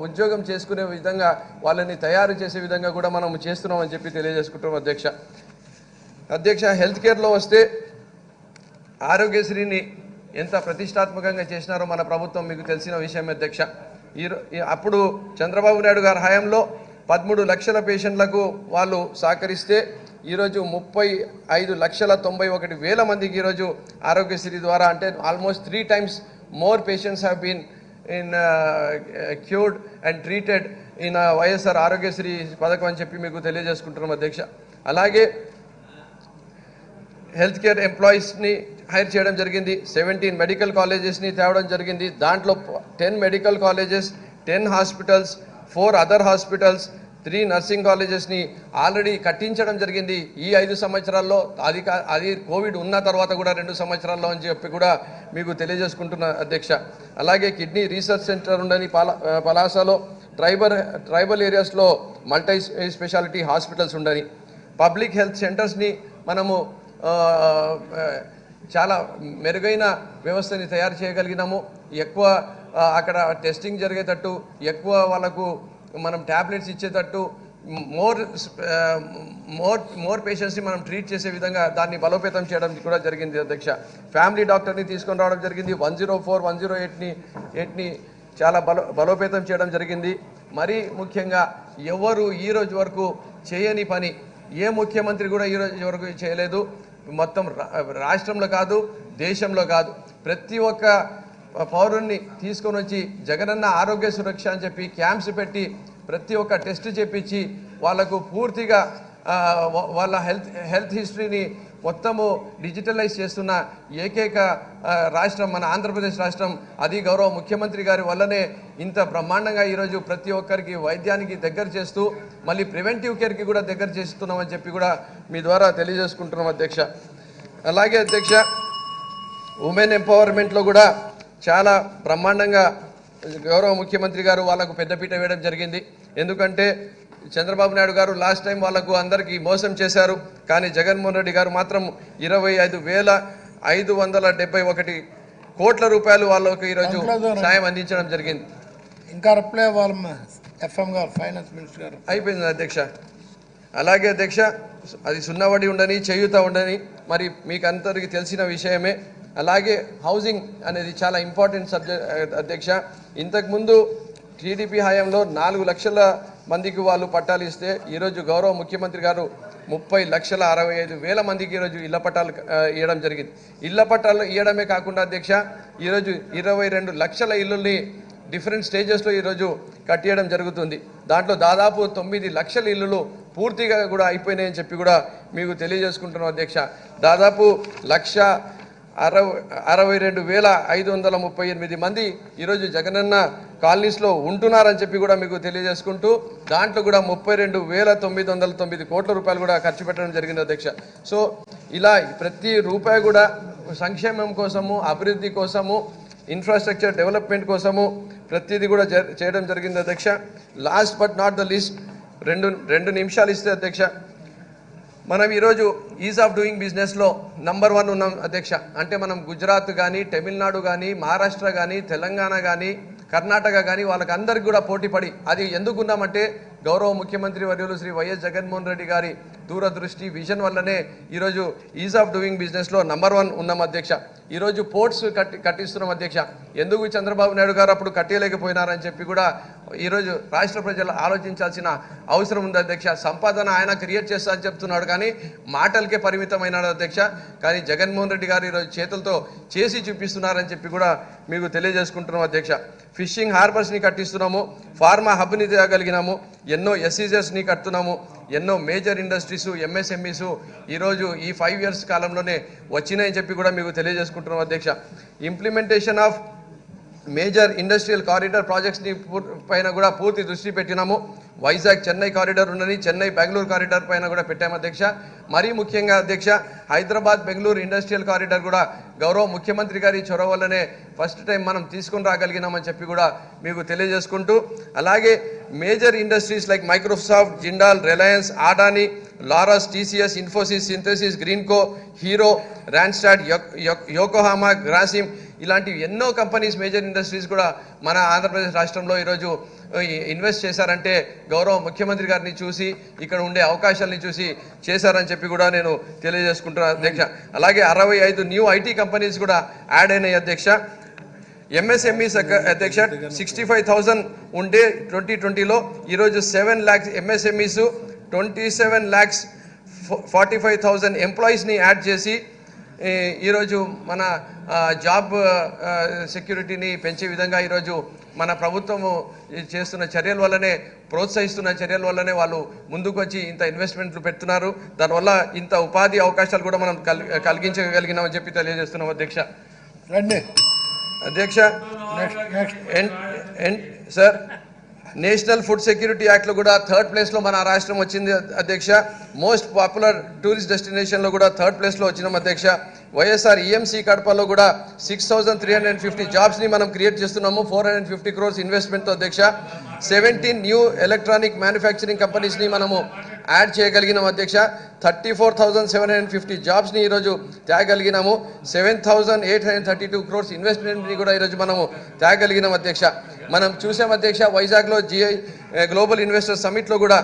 ఉద్యోగం చేసుకునే విధంగా వాళ్ళని తయారు చేసే విధంగా కూడా మనం చేస్తున్నామని చెప్పి తెలియజేసుకుంటున్నాం అధ్యక్ష. హెల్త్ కేర్లో వస్తే ఆరోగ్యశ్రీని ఎంత ప్రతిష్టాత్మకంగా చేసినారో మన ప్రభుత్వం మీకు తెలిసిన విషయం అధ్యక్ష. అప్పుడు చంద్రబాబు నాయుడు గారి హయాంలో 13 లక్షల పేషెంట్లకు వాళ్ళు సహకరిస్తే ఈరోజు 35,91,000 మందికి ఈరోజు ఆరోగ్యశ్రీ ద్వారా, అంటే almost 3 times more patients have been cured and treated in YSR Aarogyasri పథకం అని చెప్పి మీకు తెలియజేసుకుంటున్నాం అధ్యక్ష. అలాగే హెల్త్ కేర్ ఎంప్లాయీస్ని హైర్ చేయడం జరిగింది. 17 మెడికల్ కాలేజెస్ని తేవడం జరిగింది. దాంట్లో 10 medical colleges, 10 hospitals, 4 other hospitals, 3 nursing కాలేజెస్ని ఆల్రెడీ కట్టించడం జరిగింది ఈ 5 సంవత్సరాల్లో. అది కోవిడ్ ఉన్న తర్వాత కూడా 2 సంవత్సరాల్లో అని చెప్పి కూడా మీకు తెలియజేసుకుంటున్న అధ్యక్ష. అలాగే కిడ్నీ రీసెర్చ్ సెంటర్ ఉండని పలాసలో, ట్రైబల్ ఏరియాస్లో మల్టీ స్పెషాలిటీ హాస్పిటల్స్ ఉండని, పబ్లిక్ హెల్త్ సెంటర్స్ని మనము చాలా మెరుగైన వ్యవస్థని తయారు చేయగలిగినాము. ఎక్కువ అక్కడ టెస్టింగ్ జరిగేటట్టు, ఎక్కువ వాళ్ళకు మనం ట్యాబ్లెట్స్ ఇచ్చేటట్టు, మోర్ పేషెంట్స్ని మనం ట్రీట్ చేసే విధంగా దాన్ని బలోపేతం చేయడం కూడా జరిగింది అధ్యక్ష. ఫ్యామిలీ డాక్టర్ని తీసుకొని రావడం జరిగింది. 104, 108ని చాలా బలోపేతం చేయడం జరిగింది. మరీ ముఖ్యంగా ఎవరు ఈ రోజు వరకు చేయని పని ఏ ముఖ్యమంత్రి కూడా ఈ రోజు వరకు చేయలేదు. మొత్తం రాష్ట్రంలో కాదు, దేశంలో కాదు, ప్రతి ఒక్క పౌరుణ్ణి తీసుకొని వచ్చి జగనన్న ఆరోగ్య సురక్ష అని చెప్పి క్యాంప్స్ పెట్టి ప్రతి ఒక్క టెస్ట్ చేపించి వాళ్లకు పూర్తిగా వాళ్ళ హెల్త్ హిస్టరీని మొత్తము డిజిటలైజ్ చేస్తున్న ఏకైక రాష్ట్రం మన ఆంధ్రప్రదేశ్ రాష్ట్రం. అది గౌరవ ముఖ్యమంత్రి గారి వల్లనే ఇంత బ్రహ్మాండంగా ఈరోజు ప్రతి ఒక్కరికి వైద్యానికి దగ్గర చేస్తూ మళ్ళీ ప్రివెంటివ్ కేర్కి కూడా దగ్గర చేస్తున్నామని చెప్పి కూడా మీ ద్వారా తెలియజేసుకుంటున్నాం అధ్యక్ష. అలాగే అధ్యక్ష, ఉమెన్ ఎంపవర్మెంట్లో కూడా చాలా బ్రహ్మాండంగా గౌరవ ముఖ్యమంత్రి గారు వాళ్ళకు పెద్దపీట వేయడం జరిగింది. ఎందుకంటే చంద్రబాబు నాయుడు గారు లాస్ట్ టైం వాళ్ళకు అందరికీ మోసం చేశారు, కానీ జగన్మోహన్ రెడ్డి గారు మాత్రం 25,571 కోట్ల రూపాయలు వాళ్ళకు ఈరోజు సాయం అందించడం జరిగింది. ఇంకా రిప్లై అవ్వాలి ఎఫ్ఎం గారు, ఫైనాన్స్ మినిస్టర్ గారు. అయిపోయింది అధ్యక్ష. అలాగే అధ్యక్ష, అది సున్నవడి ఉండని చేయూత ఉండని మరి మీకు అందరికీ తెలిసిన విషయమే. అలాగే హౌసింగ్ అనేది చాలా ఇంపార్టెంట్ సబ్జెక్ట్ అధ్యక్ష. ఇంతకుముందు టీడీపీ హయాంలో 4 లక్షల మందికి వాళ్ళు పట్టాలు ఇస్తే ఈరోజు గౌరవ ముఖ్యమంత్రి గారు 30,65,000 మందికి ఈరోజు ఇళ్ల పట్టాలు ఇవ్వడం జరిగింది. ఇళ్ల పట్టాలు ఇవ్వడమే కాకుండా అధ్యక్ష, ఈరోజు 22 లక్షల ఇల్లుల్ని డిఫరెంట్ స్టేజెస్లో ఈరోజు కట్టియడం జరుగుతుంది. దాంట్లో దాదాపు 9 లక్షల ఇల్లులు పూర్తిగా కూడా అయిపోయినాయని చెప్పి కూడా మీకు తెలియజేసుకుంటున్నాం అధ్యక్ష. దాదాపు 1,62,538 మంది ఈరోజు జగనన్న కాలనీస్లో ఉంటున్నారని చెప్పి కూడా మీకు తెలియజేసుకుంటూ దాంట్లో కూడా 32,909 కోట్ల రూపాయలు కూడా ఖర్చు పెట్టడం జరిగింది అధ్యక్ష. సో ఇలా ప్రతి రూపాయి కూడా సంక్షేమం కోసము, అభివృద్ధి కోసము, ఇన్ఫ్రాస్ట్రక్చర్ డెవలప్మెంట్ కోసము ప్రతిదీ కూడా చేయడం జరిగింది అధ్యక్ష. Last but not the least రెండు నిమిషాలు ఇస్తే అధ్యక్ష, మనం ఈరోజు ఈజ్ ఆఫ్ డూయింగ్ బిజినెస్లో నంబర్ 1 ఉన్నాం అధ్యక్ష. అంటే మనం గుజరాత్ కానీ, తమిళనాడు కానీ, మహారాష్ట్ర కానీ, తెలంగాణ కానీ, కర్ణాటక కానీ వాళ్ళకందరికీ కూడా పోటీపడి అది ఎందుకున్నామంటే గౌరవ ముఖ్యమంత్రి వర్యులు శ్రీ వైఎస్ జగన్మోహన్ రెడ్డి గారి దూరదృష్టి విజన్ వల్లనే ఈరోజు ఈజ్ ఆఫ్ డూయింగ్ బిజినెస్లో నంబర్ 1 ఉన్నాం అధ్యక్ష. ఈరోజు పోర్ట్స్ కట్టిస్తున్నాం అధ్యక్ష. ఎందుకు చంద్రబాబు నాయుడు గారు అప్పుడు కట్టలేకపోయినారని చెప్పి కూడా ఈరోజు రాష్ట్ర ప్రజలు ఆలోచించాల్సిన అవసరం ఉంది అధ్యక్ష. సంపాదన ఆయన క్రియేట్ చేస్తా అని చెప్తున్నాడు, కానీ మాటలకే పరిమితమైనాడు అధ్యక్ష. కానీ జగన్మోహన్ రెడ్డి గారు ఈరోజు చేతులతో చేసి చూపిస్తున్నారని చెప్పి కూడా మీకు తెలియజేసుకుంటున్నాం అధ్యక్ష. ఫిషింగ్ హార్బర్స్ని కట్టిస్తున్నాము, ఫార్మా హబ్ని తేగలిగినాము, ఎన్నో ఎస్ఈజెస్ని కడుతున్నాము, ఎన్నో మేజర్ ఇండస్ట్రీస్, ఎంఎస్ఎంఈస్ ఈరోజు ఈ 5 years కాలంలోనే వచ్చినాయని చెప్పి కూడా మీకు తెలియజేసుకుంటున్నాం అధ్యక్ష. Implementation of major industrial corridor ప్రాజెక్ట్స్ని పైన కూడా పూర్తి దృష్టి పెట్టినాము. వైజాగ్ చెన్నై కారిడార్ ఉన్నది, చెన్నై బెంగళూరు కారిడార్ పైన కూడా పెట్టాము అధ్యక్ష. మరీ ముఖ్యంగా అధ్యక్ష, హైదరాబాద్ బెంగళూరు ఇండస్ట్రియల్ కారిడార్ కూడా గౌరవ ముఖ్యమంత్రి గారి చొరవ వల్లనే ఫస్ట్ టైం మనం తీసుకొని రాగలిగినామని చెప్పి కూడా మీకు తెలియజేసుకుంటూ, అలాగే major industries like Microsoft, Jindal, Reliance, Adani, Laurus, TCS, Infosys, సింథసిస్, గ్రీన్కో, హీరో, రాన్స్టాడ్, యోకోహామా, గ్రాసిమ్ ఇలాంటి ఎన్నో కంపెనీస్, మేజర్ ఇండస్ట్రీస్ కూడా మన ఆంధ్రప్రదేశ్ రాష్ట్రంలో ఈరోజు ఇన్వెస్ట్ చేశారంటే గౌరవ ముఖ్యమంత్రి గారిని చూసి, ఇక్కడ ఉండే అవకాశాలని చూసి చేశారని చెప్పి కూడా నేను తెలియజేసుకుంటున్నాను అధ్యక్ష. అలాగే 65 న్యూ ఐటీ కంపెనీస్ కూడా యాడ్ అయినాయి అధ్యక్ష. ఎంఎస్ఎంఈస్ అధ్యక్ష 65,000 ఉండే 2020లో ఈరోజు 7 lakhs ఎంఎస్ఎంఈస్, 27,45,000 ఎంప్లాయీస్ని యాడ్ చేసి ఈరోజు మన జాబ్ సెక్యూరిటీని పెంచే విధంగా ఈరోజు మన ప్రభుత్వము చేస్తున్న చర్యల వల్లనే, ప్రోత్సహిస్తున్న చర్యల వల్లనే వాళ్ళు ముందుకు వచ్చి ఇంత ఇన్వెస్ట్మెంట్లు పెడుతున్నారు. దానివల్ల ఇంత ఉపాధి అవకాశాలు కూడా మనం కలిగించగలిగినామని చెప్పి తెలియజేస్తున్నాం అధ్యక్ష. అధ్యక్ష సార్, నేషనల్ ఫుడ్ సెక్యూరిటీ యాక్ట్లో కూడా 3rd ప్లేస్లో మన రాష్ట్రం వచ్చింది అధ్యక్ష. మోస్ట్ పాపులర్ టూరిస్ట్ డెస్టినేషన్లో కూడా 3rd ప్లేస్లో వచ్చినాం అధ్యక్ష. వైఎస్ఆర్ ఈఎంసీ కడపలో కూడా 6,350 జాబ్స్ని మనం క్రియేట్ చేస్తున్నాము, 450 crores ఇన్వెస్ట్మెంట్తో అధ్యక్ష. 17 న్యూ ఎలక్ట్రానిక్ మ్యానుఫ్యాక్చరింగ్ కంపెనీస్ని మనము యాడ్ చేయగలిగినాము అధ్యక్ష. 34,750 జాబ్స్ని ఈరోజు తేగలిగినాము. 7,832 crores ఇన్వెస్ట్మెంట్ని కూడా ఈరోజు మనము తేగలిగినాం అధ్యక్ష. మనం చూసాం అధ్యక్ష, వైజాగ్లో జిఐ గ్లోబల్ ఇన్వెస్టర్ సమిట్లో కూడా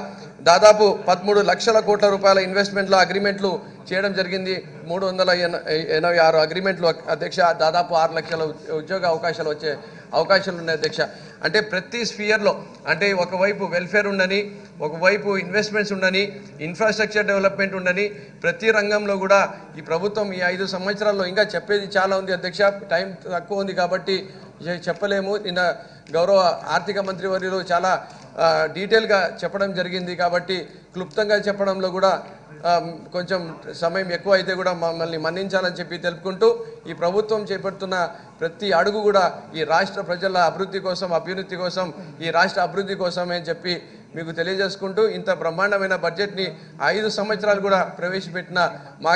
దాదాపు 13 లక్షల కోట్ల రూపాయల ఇన్వెస్ట్మెంట్లో అగ్రిమెంట్లు చేయడం జరిగింది. 386 అగ్రిమెంట్లు అధ్యక్ష. దాదాపు 6 లక్షల ఉద్యోగ అవకాశాలు వచ్చే అవకాశాలు ఉన్నాయి అధ్యక్ష. అంటే ప్రతి స్ఫియర్లో, అంటే ఒకవైపు వెల్ఫేర్ ఉండని, ఒకవైపు ఇన్వెస్ట్మెంట్స్ ఉండని, ఇన్ఫ్రాస్ట్రక్చర్ డెవలప్మెంట్ ఉండని, ప్రతి రంగంలో కూడా ఈ ప్రభుత్వం ఈ 5 సంవత్సరాల్లో ఇంకా చెప్పేది చాలా ఉంది అధ్యక్ష. టైం తక్కువ ఉంది కాబట్టి చెప్పలేము. నిన్న గౌరవ ఆర్థిక మంత్రి వర్యులు చాలా డీటెయిల్గా చెప్పడం జరిగింది కాబట్టి క్లుప్తంగా చెప్పడంలో కూడా కొంచెం సమయం ఎక్కువ అయితే కూడా మమ్మల్ని మన్నించాలని చెప్పి తెలుపుకుంటూ ఈ ప్రభుత్వం చేపడుతున్న ప్రతి అడుగు కూడా ఈ రాష్ట్ర ప్రజల అభివృద్ధి కోసం అభ్యున్నతి కోసం ఈ రాష్ట్ర అభివృద్ధి కోసమే అని చెప్పి మీకు తెలియజేసుకుంటూ ఇంత బ్రహ్మాండమైన బడ్జెట్ని 5 సంవత్సరాలు కూడా ప్రవేశపెట్టిన మా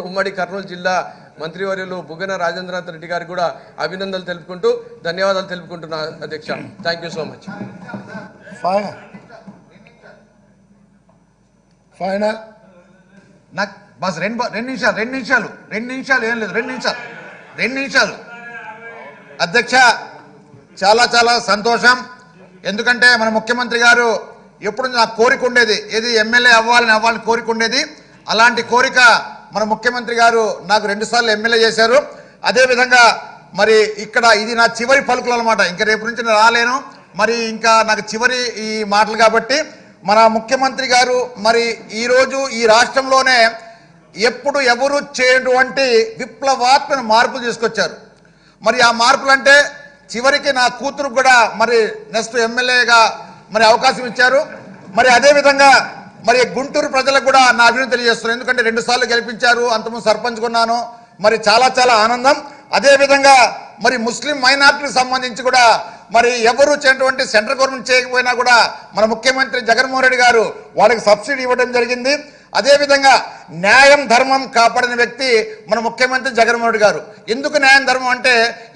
ఉమ్మడి కర్నూలు జిల్లా మంత్రివర్యులు బుగ్గన రాజేంద్రనాథ్ రెడ్డి గారికి కూడా అభినందనలు తెలుపుకుంటూ ధన్యవాదాలు తెలుపుకుంటున్నా అధ్యక్ష. Thank you so much. Final నాకు బస్ రెండు నిమిషాలు ఏం లేదు 2 నిమిషాలు అధ్యక్ష. చాలా చాలా సంతోషం. ఎందుకంటే మన ముఖ్యమంత్రి గారు ఎప్పుడు నాకు కోరిక ఉండేది, ఏది ఎమ్మెల్యే అవ్వాలని కోరిక ఉండేది. అలాంటి కోరిక మన ముఖ్యమంత్రి గారు నాకు 2 సార్లు ఎమ్మెల్యే చేశారు. అదేవిధంగా మరి ఇక్కడ ఇది నా చివరి పలుకులు అనమాట. ఇంకా రేపు నుంచి నేను రాలేను, మరి ఇంకా నాకు చివరి ఈ మాటలు కాబట్టి మన ముఖ్యమంత్రి గారు మరి ఈరోజు ఈ రాష్ట్రంలోనే ఎప్పుడు ఎవరు చేయటువంటి విప్లవాత్మక మార్పులు తీసుకొచ్చారు. మరి ఆ మార్పులు అంటే చివరికి నా కూతురు కూడా మరి నెక్స్ట్ ఎమ్మెల్యేగా మరి అవకాశం ఇచ్చారు. మరి అదేవిధంగా మరి గుంటూరు ప్రజలకు కూడా నా అభినందన తెలియజేస్తున్నాను. ఎందుకంటే 2 సార్లు గెలిపించారు, అంతకుముందు సర్పంచ్ కొన్నాను. మరి చాలా చాలా ఆనందం. అదేవిధంగా మరి ముస్లిం మైనార్టీకి సంబంధించి కూడా మరి ఎవరు చేయటువంటి సెంట్రల్ గవర్నమెంట్ చేయకపోయినా కూడా మన ముఖ్యమంత్రి జగన్మోహన్ రెడ్డి గారు వాళ్ళకి సబ్సిడీ ఇవ్వడం జరిగింది. అదేవిధంగా న్యాయం ధర్మం కాపాడిన వ్యక్తి మన ముఖ్యమంత్రి జగన్మోహన్ రెడ్డి గారు. ఎందుకు న్యాయం ధర్మం అంటే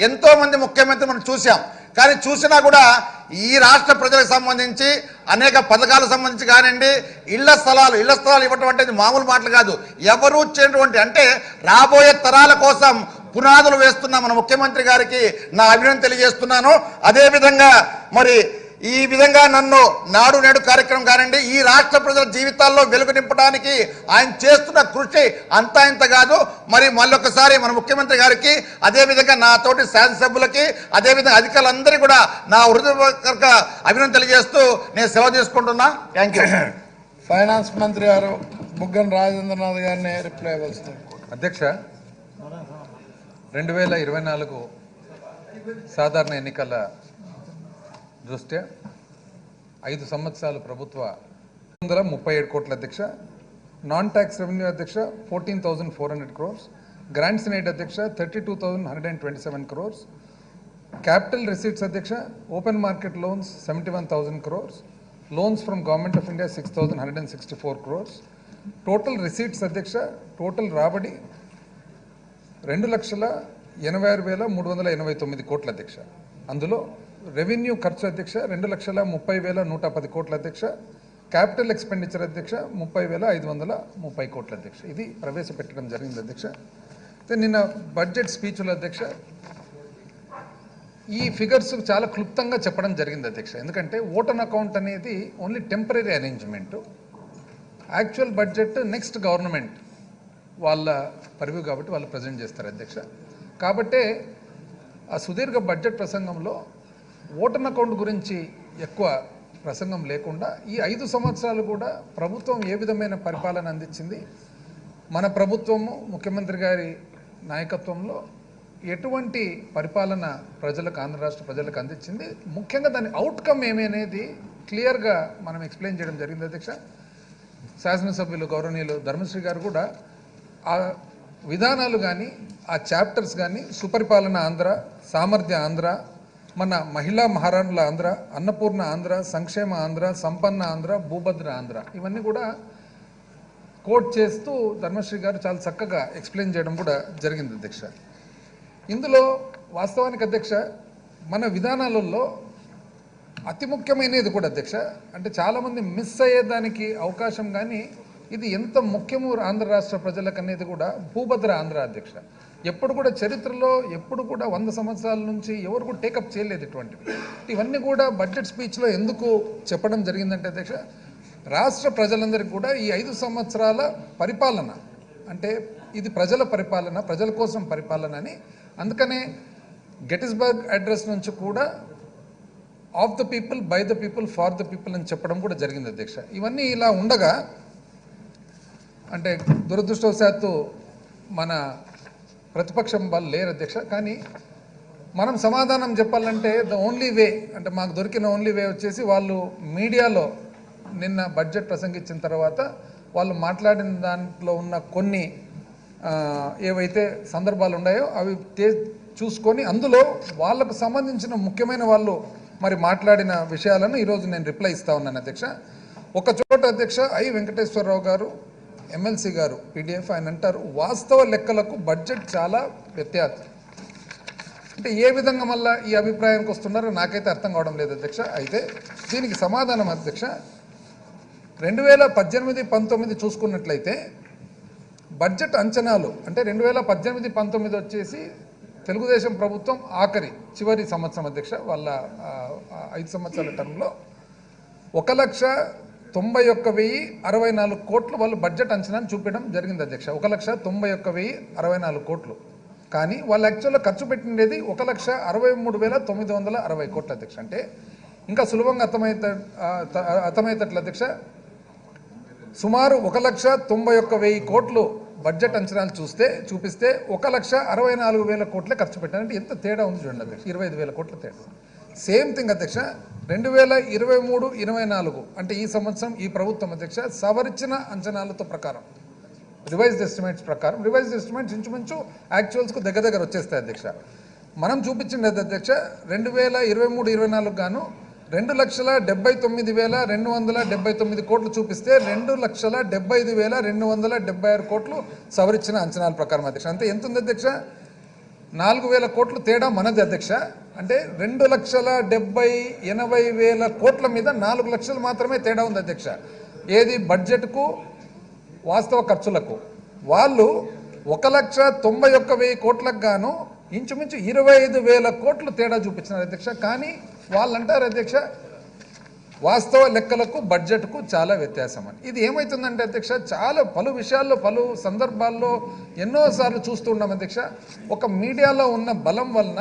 ఎంతో మంది ముఖ్యమంత్రి మనం చూసాం, కానీ చూసినా కూడా ఈ రాష్ట్ర ప్రజలకు సంబంధించి అనేక పథకాలకు సంబంధించి కానివ్వండి, ఇళ్ల స్థలాలు ఇవ్వటం అంటే మామూలు మాటలు కాదు. ఎవరు చేయటువంటి అంటే రాబోయే తరాల కోసం పునాదులు వేస్తున్న మన ముఖ్యమంత్రి గారికి నా అభినందన తెలియజేస్తున్నాను. అదేవిధంగా మరి ఈ విధంగా నన్ను నాడు నేడు కార్యక్రమం కానివ్వండి, ఈ రాష్ట్ర ప్రజల జీవితాల్లో వెలుగు నింపడానికి ఆయన చేస్తున్న కృషి అంతా ఇంత కాదు. మరి మళ్ళొకసారి మన ముఖ్యమంత్రి గారికి, అదేవిధంగా నాతోటి శాసనసభ్యులకి, అదేవిధంగా అధికారులందరికీ కూడా నా హృదయపూర్వక అభినందన తెలియజేస్తూ నేను సెలవు తీసుకుంటున్నా. Thank you. ఫైనాన్స్ మంత్రి గారు బుగ్గన రాజేంద్రనాథ్ గారిని రిప్లై ఇవ్వాల్సింది. అధ్యక్ష, 2024 సాధారణ ఎన్నికల దృష్ట్యా 5 సంవత్సరాలు ప్రభుత్వ 137 కోట్ల అధ్యక్ష. నాన్ ట్యాక్స్ రెవెన్యూ అధ్యక్ష 14,400 crores. గ్రాంట్స్ ఇన్ ఎయిడ్ అధ్యక్ష 32,127 crores. క్యాపిటల్ రిసీట్స్ అధ్యక్ష open market loans 71,000 crores. Loans from government of India 6,164 crores. Total receipts అధ్యక్ష, టోటల్ రాబడి 2,86,389 కోట్ల అధ్యక్ష. అందులో రెవెన్యూ ఖర్చు అధ్యక్ష 2,30,110 కోట్ల అధ్యక్ష. క్యాపిటల్ ఎక్స్పెండిచర్ అధ్యక్ష 30,530 కోట్ల అధ్యక్ష. ఇది ప్రవేశపెట్టడం జరిగింది అధ్యక్ష. నిన్న బడ్జెట్ స్పీచ్లో అధ్యక్ష ఈ ఫిగర్స్ చాలా క్లుప్తంగా చెప్పడం జరిగింది అధ్యక్ష. ఎందుకంటే ఓటన్ అకౌంట్ అనేది only temporary arrangement. Actual budget next government వాళ్ళ పరివ్యూ కాబట్టి వాళ్ళు ప్రజెంట్ చేస్తారు అధ్యక్ష. కాబట్టే ఆ సుదీర్ఘ బడ్జెట్ ప్రసంగంలో ఓటన్ అకౌంట్ గురించి ఎక్కువ ప్రసంగం లేకుండా ఈ 5 సంవత్సరాలు కూడా ప్రభుత్వం ఏ విధమైన పరిపాలన అందించింది, మన ప్రభుత్వము ముఖ్యమంత్రి గారి నాయకత్వంలో ఎటువంటి పరిపాలన ప్రజలకు, ఆంధ్ర రాష్ట్ర ప్రజలకు అందించింది, ముఖ్యంగా దాని అవుట్కమ్ ఏమనేది క్లియర్గా మనం ఎక్స్ప్లెయిన్ చేయడం జరిగింది అధ్యక్ష. శాసనసభ్యులు గౌరవనీయులు ధర్మశ్రీ గారు కూడా ఆ విధానాలు కానీ, ఆ చాప్టర్స్ కానీ, సుపరిపాలన ఆంధ్ర, సామర్థ్య ఆంధ్ర, మన మహిళా మహారాణుల ఆంధ్ర, అన్నపూర్ణ ఆంధ్ర, సంక్షేమ ఆంధ్ర, సంపన్న ఆంధ్ర, భూభద్ర ఆంధ్ర, ఇవన్నీ కూడా కోట్ చేస్తూ ధర్మశ్రీ గారు చాలా చక్కగా ఎక్స్ప్లెయిన్ చేయడం కూడా జరిగింది అధ్యక్ష. ఇందులో వాస్తవానికి అధ్యక్ష మన విధానాలలో అతి ముఖ్యమైనది కూడా అధ్యక్ష, అంటే చాలామంది మిస్ అయ్యేదానికి అవకాశం, కానీ ఇది ఎంత ముఖ్యము ఆంధ్ర రాష్ట్ర ప్రజలకు అనేది కూడా భూభద్ర ఆంధ్ర అధ్యక్ష. ఎప్పుడు కూడా చరిత్రలో ఎప్పుడు కూడా 100 సంవత్సరాల నుంచి ఎవరు కూడా టేకప్ చేయలేదు ఇటువంటివి. ఇవన్నీ కూడా బడ్జెట్ స్పీచ్లో ఎందుకు చెప్పడం జరిగిందంటే అధ్యక్ష, రాష్ట్ర ప్రజలందరికీ కూడా ఈ 5 సంవత్సరాల పరిపాలన అంటే ఇది ప్రజల పరిపాలన, ప్రజల కోసం పరిపాలన అని, అందుకనే గెటిస్బర్గ్ అడ్రస్ నుంచి కూడా of the people, by the people, for the people అని చెప్పడం కూడా జరిగింది అధ్యక్ష. ఇవన్నీ ఇలా ఉండగా అంటే దురదృష్టవశాత్తు మన ప్రతిపక్షం వాళ్ళు లేరు అధ్యక్ష, కానీ మనం సమాధానం చెప్పాలంటే ద ఓన్లీ వే అంటే మాకు దొరికిన ఓన్లీ వే వచ్చేసి వాళ్ళు మీడియాలో నిన్న బడ్జెట్ ప్రసంగించిన తర్వాత వాళ్ళు మాట్లాడిన దాంట్లో ఉన్న కొన్ని ఏవైతే సందర్భాలు ఉన్నాయో అవి చూసుకొని అందులో వాళ్ళకు సంబంధించిన ముఖ్యమైన వాళ్ళు మరి మాట్లాడిన విషయాలను ఈరోజు నేను రిప్లై ఇస్తా ఉన్నాను అధ్యక్ష. ఒక చోట అధ్యక్ష ఐ వెంకటేశ్వరరావు గారు ఎమ్మెల్సీ గారు పీడిఎఫ్ ఆయన అంటారు వాస్తవ లెక్కలకు బడ్జెట్ చాలా వ్యత్యాసం. అంటే ఏ విధంగా మళ్ళీ ఈ అభిప్రాయానికి వస్తున్నారో నాకైతే అర్థం కావడం లేదు అధ్యక్ష. అయితే దీనికి సమాధానం అధ్యక్ష 2018-19 చూసుకున్నట్లయితే బడ్జెట్ అంచనాలు అంటే 2018-19 వచ్చేసి తెలుగుదేశం ప్రభుత్వం చివరి సంవత్సరం అధ్యక్ష వాళ్ళ 5 సంవత్సరాల టర్మ్లో 1,91,064 కోట్లు వాళ్ళు బడ్జెట్ అంచనాను చూపించడం జరిగింది అధ్యక్ష. 1,91,064 కోట్లు. కానీ వాళ్ళు యాక్చువల్గా ఖర్చు పెట్టినది 1,63,960 కోట్లు అధ్యక్ష. అంటే ఇంకా సులభంగా అర్థమయ్యేటట్లు అధ్యక్ష సుమారు 1,91,000 కోట్లు బడ్జెట్ అంచనాలు చూపిస్తే 1,64,000 కోట్లే ఖర్చు పెట్టారు. అంటే ఎంత తేడా ఉంది చూడండి అధ్యక్ష, 25,000 కోట్ల తేడా. సేమ్ థింగ్ అధ్యక్ష 2023-24 అంటే ఈ సంవత్సరం ఈ ప్రభుత్వం అధ్యక్ష సవరించిన అంచనాలతో ప్రకారం రివైజ్డ్ ఎస్టిమేట్స్ ప్రకారం రివైజ్డ్ ఎస్టిమేట్స్ ఇంచుమించు యాక్చువల్స్కు దగ్గర వచ్చేస్తాయి అధ్యక్ష. మనం చూపించింది అధ్యక్ష 2023-24 గాను 2,79,279 కోట్లు చూపిస్తే 2,75,276 కోట్లు సవరించిన అంచనాల ప్రకారం అధ్యక్ష. అంటే ఎంత ఉంది అధ్యక్ష 4,000 కోట్లు తేడా మనది అధ్యక్ష. అంటే 2,70,80,000 కోట్ల మీద 4 లక్షలు మాత్రమే తేడా ఉంది అధ్యక్ష. ఏది బడ్జెట్కు వాస్తవ ఖర్చులకు. వాళ్ళు 1,91,000 కోట్లకు గాను ఇంచుమించు 25,000 కోట్లు తేడా చూపించినారు అధ్యక్ష. కానీ వాళ్ళు అంటారు అధ్యక్ష వాస్తవ లెక్కలకు బడ్జెట్కు చాలా వ్యత్యాసం అని. ఇది ఏమవుతుందంటే అధ్యక్ష చాలా పలు విషయాల్లో పలు సందర్భాల్లో ఎన్నోసార్లు చూస్తున్నాం అధ్యక్ష. ఒక మీడియాలో ఉన్న బలం వలన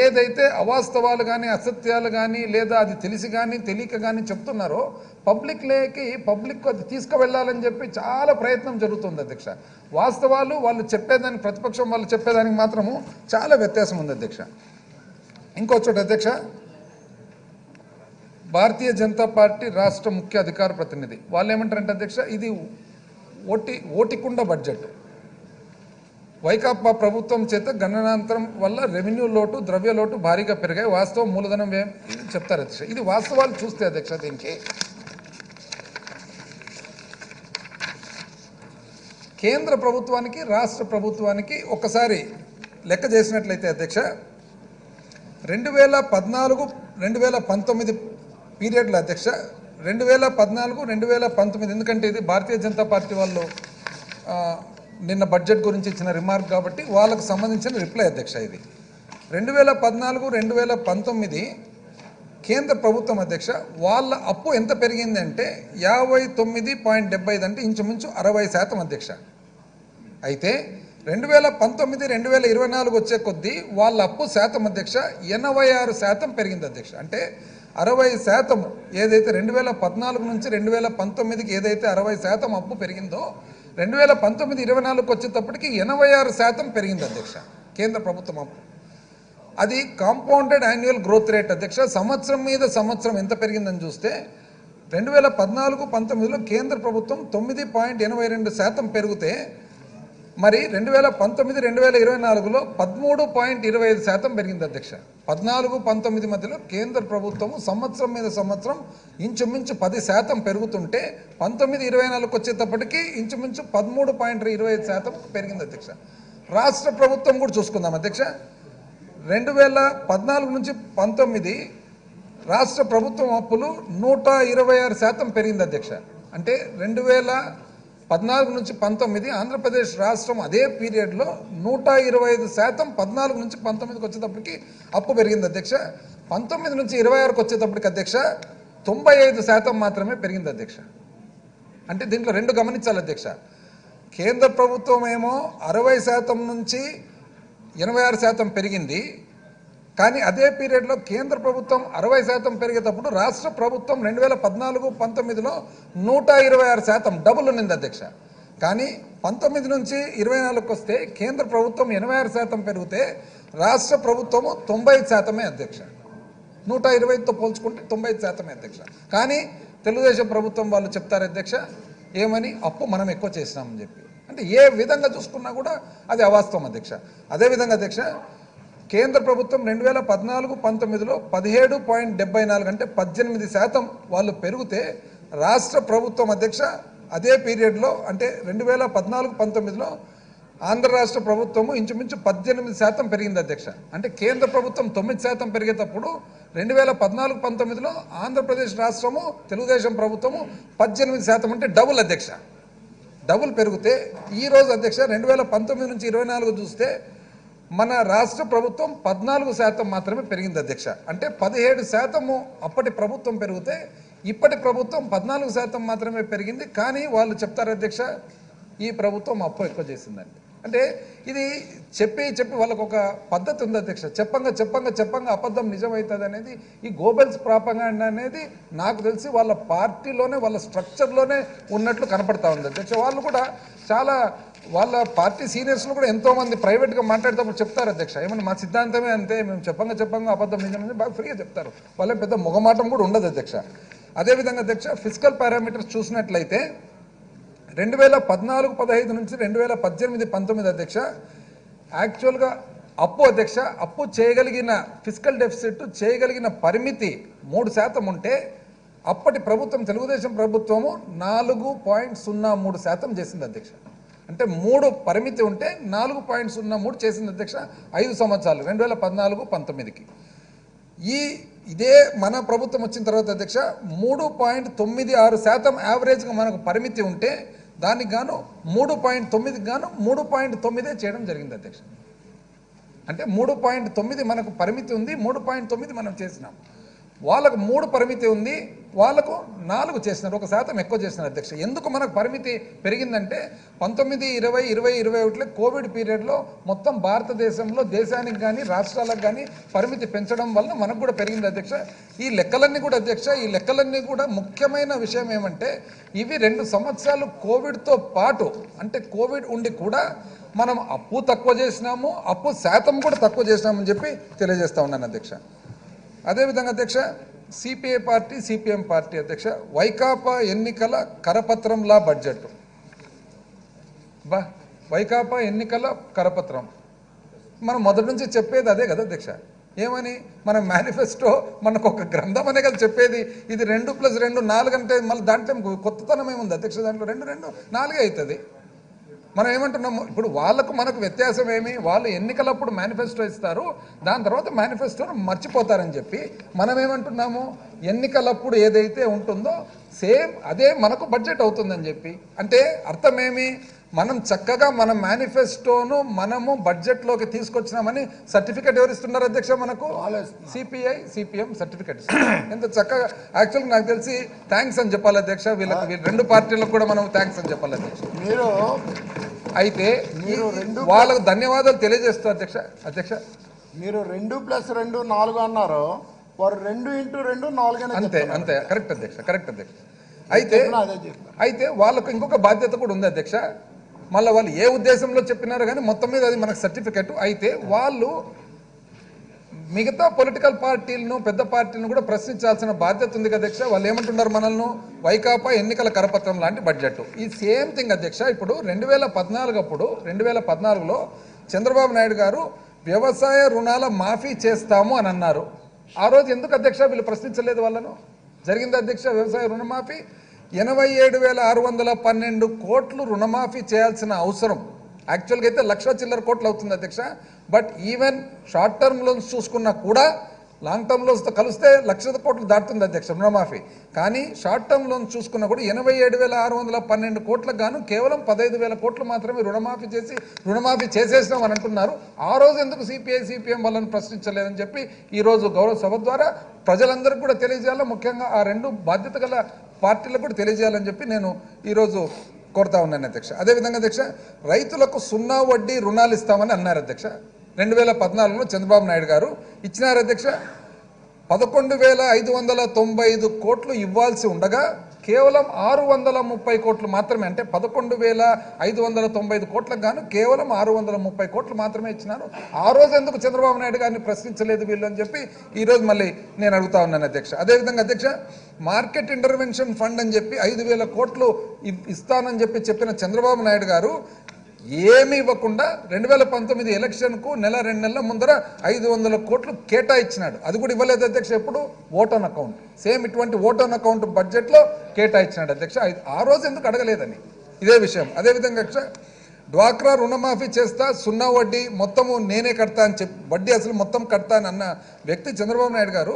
ఏదైతే అవాస్తవాలు కానీ అసత్యాలు కానీ లేదా అది తెలిసి కానీ తెలియక కానీ చెప్తున్నారో పబ్లిక్ అది తీసుకువెళ్ళాలని చెప్పి చాలా ప్రయత్నం జరుగుతుంది అధ్యక్ష. వాస్తవాలు వాళ్ళు చెప్పేదానికి ప్రతిపక్షం వాళ్ళు చెప్పేదానికి మాత్రము చాలా వ్యత్యాసం ఉంది అధ్యక్ష. ఇంకో చోట అధ్యక్ష భారతీయ జనతా పార్టీ రాష్ట్ర ముఖ్య అధికార ప్రతినిధి వాళ్ళు ఏమంటారంటే అధ్యక్ష ఇది ఓటికుండ బడ్జెట్. వైకాపా ప్రభుత్వం చేత గణనాంతరం వల్ల రెవెన్యూ లోటు ద్రవ్య లోటు భారీగా పెరిగాయి, వాస్తవం మూలధనం వ్యయం చెప్తారు అధ్యక్ష. ఇది వాస్తవాలు చూస్తే అధ్యక్ష దీనికి కేంద్ర ప్రభుత్వానికి రాష్ట్ర ప్రభుత్వానికి ఒక్కసారి లెక్క చేసినట్లయితే అధ్యక్ష 2014-2019 పీరియడ్లో అధ్యక్ష 2014-2019 ఎందుకంటే ఇది భారతీయ జనతా పార్టీ వాళ్ళు నిన్న బడ్జెట్ గురించి ఇచ్చిన రిమార్క్ కాబట్టి వాళ్ళకు సంబంధించిన రిప్లై అధ్యక్ష. ఇది 2014-2019 కేంద్ర ప్రభుత్వం అధ్యక్ష వాళ్ళ అప్పు ఎంత పెరిగింది అంటే 59.75 అంటే ఇంచుమించు 60% అధ్యక్ష. అయితే 2019-2024 వచ్చే కొద్దీ వాళ్ళ అప్పు శాతం అధ్యక్ష 86% పెరిగింది అధ్యక్ష. అంటే 60% ఏదైతే 2014 నుంచి 2019కి ఏదైతే 60% అప్పు పెరిగిందో 2019-24 వచ్చేటప్పటికి 86% పెరిగింది అధ్యక్ష కేంద్ర ప్రభుత్వం అప్పు. అది కాంపౌండెడ్ యాన్యువల్ గ్రోత్ రేట్ అధ్యక్ష. సంవత్సరం మీద సంవత్సరం ఎంత పెరిగిందని చూస్తే 2014-19లో కేంద్ర ప్రభుత్వం 9.82% పెరిగితే మరి 2019-2024లో 13.25% పెరిగింది అధ్యక్ష. 14-19 మధ్యలో కేంద్ర ప్రభుత్వము సంవత్సరం మీద సంవత్సరం ఇంచుమించు 10% పెరుగుతుంటే 19-24కి వచ్చేటప్పటికి ఇంచుమించు 13.25% పెరిగింది అధ్యక్ష. రాష్ట్ర ప్రభుత్వం కూడా చూసుకుందాం అధ్యక్ష 2014 నుంచి 19 రాష్ట్ర ప్రభుత్వం అప్పులు 126% పెరిగింది అధ్యక్ష. అంటే 2014 నుంచి 19 ఆంధ్రప్రదేశ్ రాష్ట్రం అదే పీరియడ్లో 125% 14 నుంచి 19కి వచ్చేటప్పటికి అప్పు పెరిగింది అధ్యక్ష. 19 నుంచి 26కి వచ్చేటప్పటికి అధ్యక్ష 95% మాత్రమే పెరిగింది అధ్యక్ష. అంటే దీంట్లో రెండు గమనించాలి అధ్యక్ష. కేంద్ర ప్రభుత్వం ఏమో 60% నుంచి 86% పెరిగింది. కానీ అదే పీరియడ్లో కేంద్ర ప్రభుత్వం 60% పెరిగేటప్పుడు రాష్ట్ర ప్రభుత్వం 2014-19లో 126% డబుల్ ఉన్నింది అధ్యక్ష. కానీ 19 నుంచి 24కి వస్తే కేంద్ర ప్రభుత్వం 86% పెరిగితే రాష్ట్ర ప్రభుత్వము 90% అధ్యక్ష. 125తో పోల్చుకుంటే 90% అధ్యక్ష. కానీ తెలుగుదేశం ప్రభుత్వం వాళ్ళు చెప్తారు అధ్యక్ష ఏమని, అప్పు మనం ఎక్కువ చేసినామని చెప్పి. అంటే ఏ విధంగా చూసుకున్నా కూడా అది అవాస్తవం అధ్యక్ష. అదేవిధంగా అధ్యక్ష కేంద్ర ప్రభుత్వం 2014-19లో 17.74 అంటే 18% వాళ్ళు పెరిగితే రాష్ట్ర ప్రభుత్వం అధ్యక్ష అదే పీరియడ్లో అంటే 2014-19లో ఆంధ్ర రాష్ట్ర ప్రభుత్వము ఇంచుమించు 18% పెరిగింది అధ్యక్ష. అంటే కేంద్ర ప్రభుత్వం 9% పెరిగేటప్పుడు 2014-19లో ఆంధ్రప్రదేశ్ రాష్ట్రము తెలుగుదేశం ప్రభుత్వము 18% అంటే డబుల్ అధ్యక్ష. డబుల్ పెరిగితే ఈరోజు అధ్యక్ష 2019 నుంచి 24 చూస్తే మన రాష్ట్ర ప్రభుత్వం 14% మాత్రమే పెరిగింది అధ్యక్ష. అంటే 17% అప్పటి ప్రభుత్వం పెరిగితే ఇప్పటి ప్రభుత్వం 14% మాత్రమే పెరిగింది. కానీ వాళ్ళు చెప్తారు అధ్యక్ష ఈ ప్రభుత్వం అప్పు ఎక్కువ చేసిందండి. అంటే ఇది చెప్పి వాళ్ళకు ఒక పద్ధతి ఉంది అధ్యక్ష. చెప్పంగా అబద్ధం నిజమవుతుంది అనేది ఈ గోబెల్స్ ప్రాపగాండా అనేది నాకు తెలిసి వాళ్ళ పార్టీలోనే వాళ్ళ స్ట్రక్చర్లోనే ఉన్నట్లు కనపడతా ఉంది అధ్యక్ష. వాళ్ళు కూడా చాలా వాళ్ళ పార్టీ సీనియర్స్లో కూడా ఎంతోమంది ప్రైవేట్గా మాట్లాడేటప్పుడు చెప్తారు అధ్యక్ష ఏమన్నా మా సిద్ధాంతమే అంతే, మేము చెప్పంగా అబద్ధం నిజమని బాగా ఫ్రీగా చెప్తారు. వాళ్ళే పెద్ద మొగమాటం కూడా ఉండదు అధ్యక్ష. అదేవిధంగా అధ్యక్ష ఫిజికల్ పారామీటర్స్ చూసినట్లయితే 2014-15 నుంచి 2018-19 అధ్యక్ష యాక్చువల్గా అప్పు చేయగలిగిన ఫిజికల్ డెఫిసిట్ చేయగలిగిన పరిమితి 3% ఉంటే అప్పటి ప్రభుత్వం తెలుగుదేశం ప్రభుత్వము 4.03% చేసింది అధ్యక్ష. అంటే 3 పరిమితి ఉంటే 4.03 చేసింది అధ్యక్ష 5 సంవత్సరాలు 2014-19కి. ఇదే మన ప్రభుత్వం వచ్చిన తర్వాత అధ్యక్ష 3.96% యావరేజ్గా మనకు పరిమితి ఉంటే దానికి గాను 3.9కి గాను 3.9 చేయడం జరిగింది అధ్యక్ష. అంటే 3.9 మనకు పరిమితి ఉంది, 3.9 మనం చేసినాం. వాళ్ళకు 3 పరిమితి ఉంది, వాళ్ళకు 4 చేసినారు, 1% ఎక్కువ చేసినారు అధ్యక్ష. ఎందుకు మనకు పరిమితి పెరిగిందంటే 19, 20, 21 కోవిడ్ పీరియడ్లో మొత్తం భారతదేశంలో దేశానికి కానీ రాష్ట్రాలకు కానీ పరిమితి పెంచడం వల్ల మనకు కూడా పెరిగింది అధ్యక్ష. ఈ లెక్కలన్నీ కూడా ముఖ్యమైన విషయం ఏమంటే ఇవి 2 సంవత్సరాలు కోవిడ్తో పాటు అంటే కోవిడ్ ఉండి కూడా మనం అప్పు తక్కువ చేసినాము, అప్పు శాతం కూడా తక్కువ చేసినామని చెప్పి తెలియజేస్తా ఉన్నాను అధ్యక్ష. అదేవిధంగా అధ్యక్ష సిపిఐ పార్టీ సిపిఎం పార్టీ అధ్యక్ష వైకాపా ఎన్నికల కరపత్రంలా బడ్జెట్ వైకాపా ఎన్నికల కరపత్రం మనం మొదటి నుంచి చెప్పేది అదే కదా అధ్యక్ష. ఏమని మన మేనిఫెస్టో మనకు ఒక గ్రంథం అనే కదా చెప్పేది. ఇది 2+2 4 అంటే మళ్ళీ దాంట్లో కొత్తతనం ఏముంది అధ్యక్ష, దాంట్లో 2 4 అవుతుంది. మనం ఏమంటున్నాము ఇప్పుడు వాళ్ళకు మనకు వ్యత్యాసం ఏమి, వాళ్ళు ఎన్నికలప్పుడు మేనిఫెస్టో ఇస్తారు, దాని తర్వాత మేనిఫెస్టోను మర్చిపోతారని చెప్పి మనం ఏమంటున్నాము ఎన్నికలప్పుడు ఏదైతే ఉంటుందో సేమ్ అదే మనకు బడ్జెట్ అవుతుందని చెప్పి. అంటే అర్థమేమి, మనం చక్కగా మన మేనిఫెస్టోను మనము బడ్జెట్లోకి తీసుకొచ్చినామని సర్టిఫికేట్ ఎవరిస్తున్నారు అధ్యక్ష మనకు? సిపిఐ సిపిఎం సర్టిఫికేట్ ఎంత చక్కగా. యాక్చువల్గా నాకు తెలిసి థ్యాంక్స్ అని చెప్పాలి అధ్యక్ష, వీళ్ళ 2 పార్టీలకు కూడా మనం థ్యాంక్స్ అని చెప్పాలి అధ్యక్ష. అయితే వాళ్ళకు ధన్యవాదాలు తెలియజేస్తూ అధ్యక్ష మీరు 2+2 4 అన్నారు, వారు 2x2 4 అంతే కరెక్ట్ అధ్యక్ష. అయితే వాళ్ళకు ఇంకొక బాధ్యత కూడా ఉంది అధ్యక్ష. మళ్ళీ వాళ్ళు ఏ ఉద్దేశంలో చెప్పినారో కానీ మొత్తం మీద అది మనకు సర్టిఫికెట్. అయితే వాళ్ళు మిగతా పొలిటికల్ పార్టీలను పెద్ద పార్టీలను కూడా ప్రశ్నించాల్సిన బాధ్యత ఉంది కదా అధ్యక్ష. వాళ్ళు ఏమంటున్నారు మనల్ని వైకాపా ఎన్నికల కరపత్రం లాంటి బడ్జెట్. ఈ సేమ్ థింగ్ అధ్యక్ష. ఇప్పుడు 2014లో చంద్రబాబు నాయుడు గారు వ్యవసాయ రుణాల మాఫీ చేస్తాము అని అన్నారు. ఆ రోజు ఎందుకు అధ్యక్ష వీళ్ళు ప్రశ్నించలేదు వాళ్ళను? జరిగింది అధ్యక్ష వ్యవసాయ రుణమాఫీ 87,612 కోట్లు రుణమాఫీ చేయాల్సిన అవసరం యాక్చువల్గా అయితే 1,00,000 చిల్లర కోట్లు అవుతుంది అధ్యక్ష. But even short term loans చూసుకున్నా కూడా లాంగ్ టర్మ్ లోన్స్తో కలిస్తే 1,00,000 కోట్లు దాటుతుంది అధ్యక్ష రుణమాఫీ. కానీ షార్ట్ టర్మ్ లోన్స్ చూసుకున్నా కూడా 87,612 కోట్లకు గాను కేవలం 15,000 కోట్లు మాత్రమే రుణమాఫీ చేసేసినాం అని అంటున్నారు. ఆ రోజు ఎందుకు సిపిఐ సిపిఎం వాళ్ళని ప్రశ్నించలేదని చెప్పి ఈరోజు గౌరవ సభ ద్వారా ప్రజలందరికీ కూడా తెలియజేయాలి, ముఖ్యంగా ఆ 2 బాధ్యత గల పార్టీలకు కూడా తెలియజేయాలని చెప్పి నేను ఈరోజు కోరుతా ఉన్నాను అధ్యక్ష. అదేవిధంగా అధ్యక్ష రైతులకు 0 వడ్డీ రుణాలు ఇస్తామని అన్నారు అధ్యక్ష. 2014లో చంద్రబాబు నాయుడు గారు ఇచ్చినారు అధ్యక్ష. 11,595 కోట్లు ఇవ్వాల్సి ఉండగా కేవలం 630 కోట్లు మాత్రమే, అంటే 11,595 కోట్లకు గాను కేవలం 630 కోట్లు మాత్రమే ఇచ్చినారు. ఆ రోజు ఎందుకు చంద్రబాబు నాయుడు గారిని ప్రశ్నించలేదు వీళ్ళు అని చెప్పి ఈరోజు మళ్ళీ నేను అడుగుతా ఉన్నాను అధ్యక్ష. అదేవిధంగా అధ్యక్ష, మార్కెట్ ఇంటర్వెన్షన్ ఫండ్ అని చెప్పి 5,000 కోట్లు ఇస్తానని చెప్పిన చంద్రబాబు నాయుడు గారు ఏమీ ఇవ్వకుండా 2019 ఎలక్షన్కు నెల 2 నెలల ముందర 500 కోట్లు కేటాయించినాడు. అది కూడా ఇవ్వలేదు అధ్యక్ష. ఎప్పుడు ఓట్ ఆన్ అకౌంట్, సేమ్ ఇటువంటి ఓట్ ఆన్ అకౌంట్ బడ్జెట్లో కేటాయించినాడు అధ్యక్ష. ఆ రోజు ఎందుకు అడగలేదని ఇదే విషయం. అదేవిధంగా అధ్యక్ష, డ్వాక్రా రుణమాఫీ చేస్తా, 0 వడ్డీ మొత్తము నేనే కడతా అని చెప్పి, వడ్డీ అసలు మొత్తం కడతా అని అన్న వ్యక్తి చంద్రబాబు నాయుడు గారు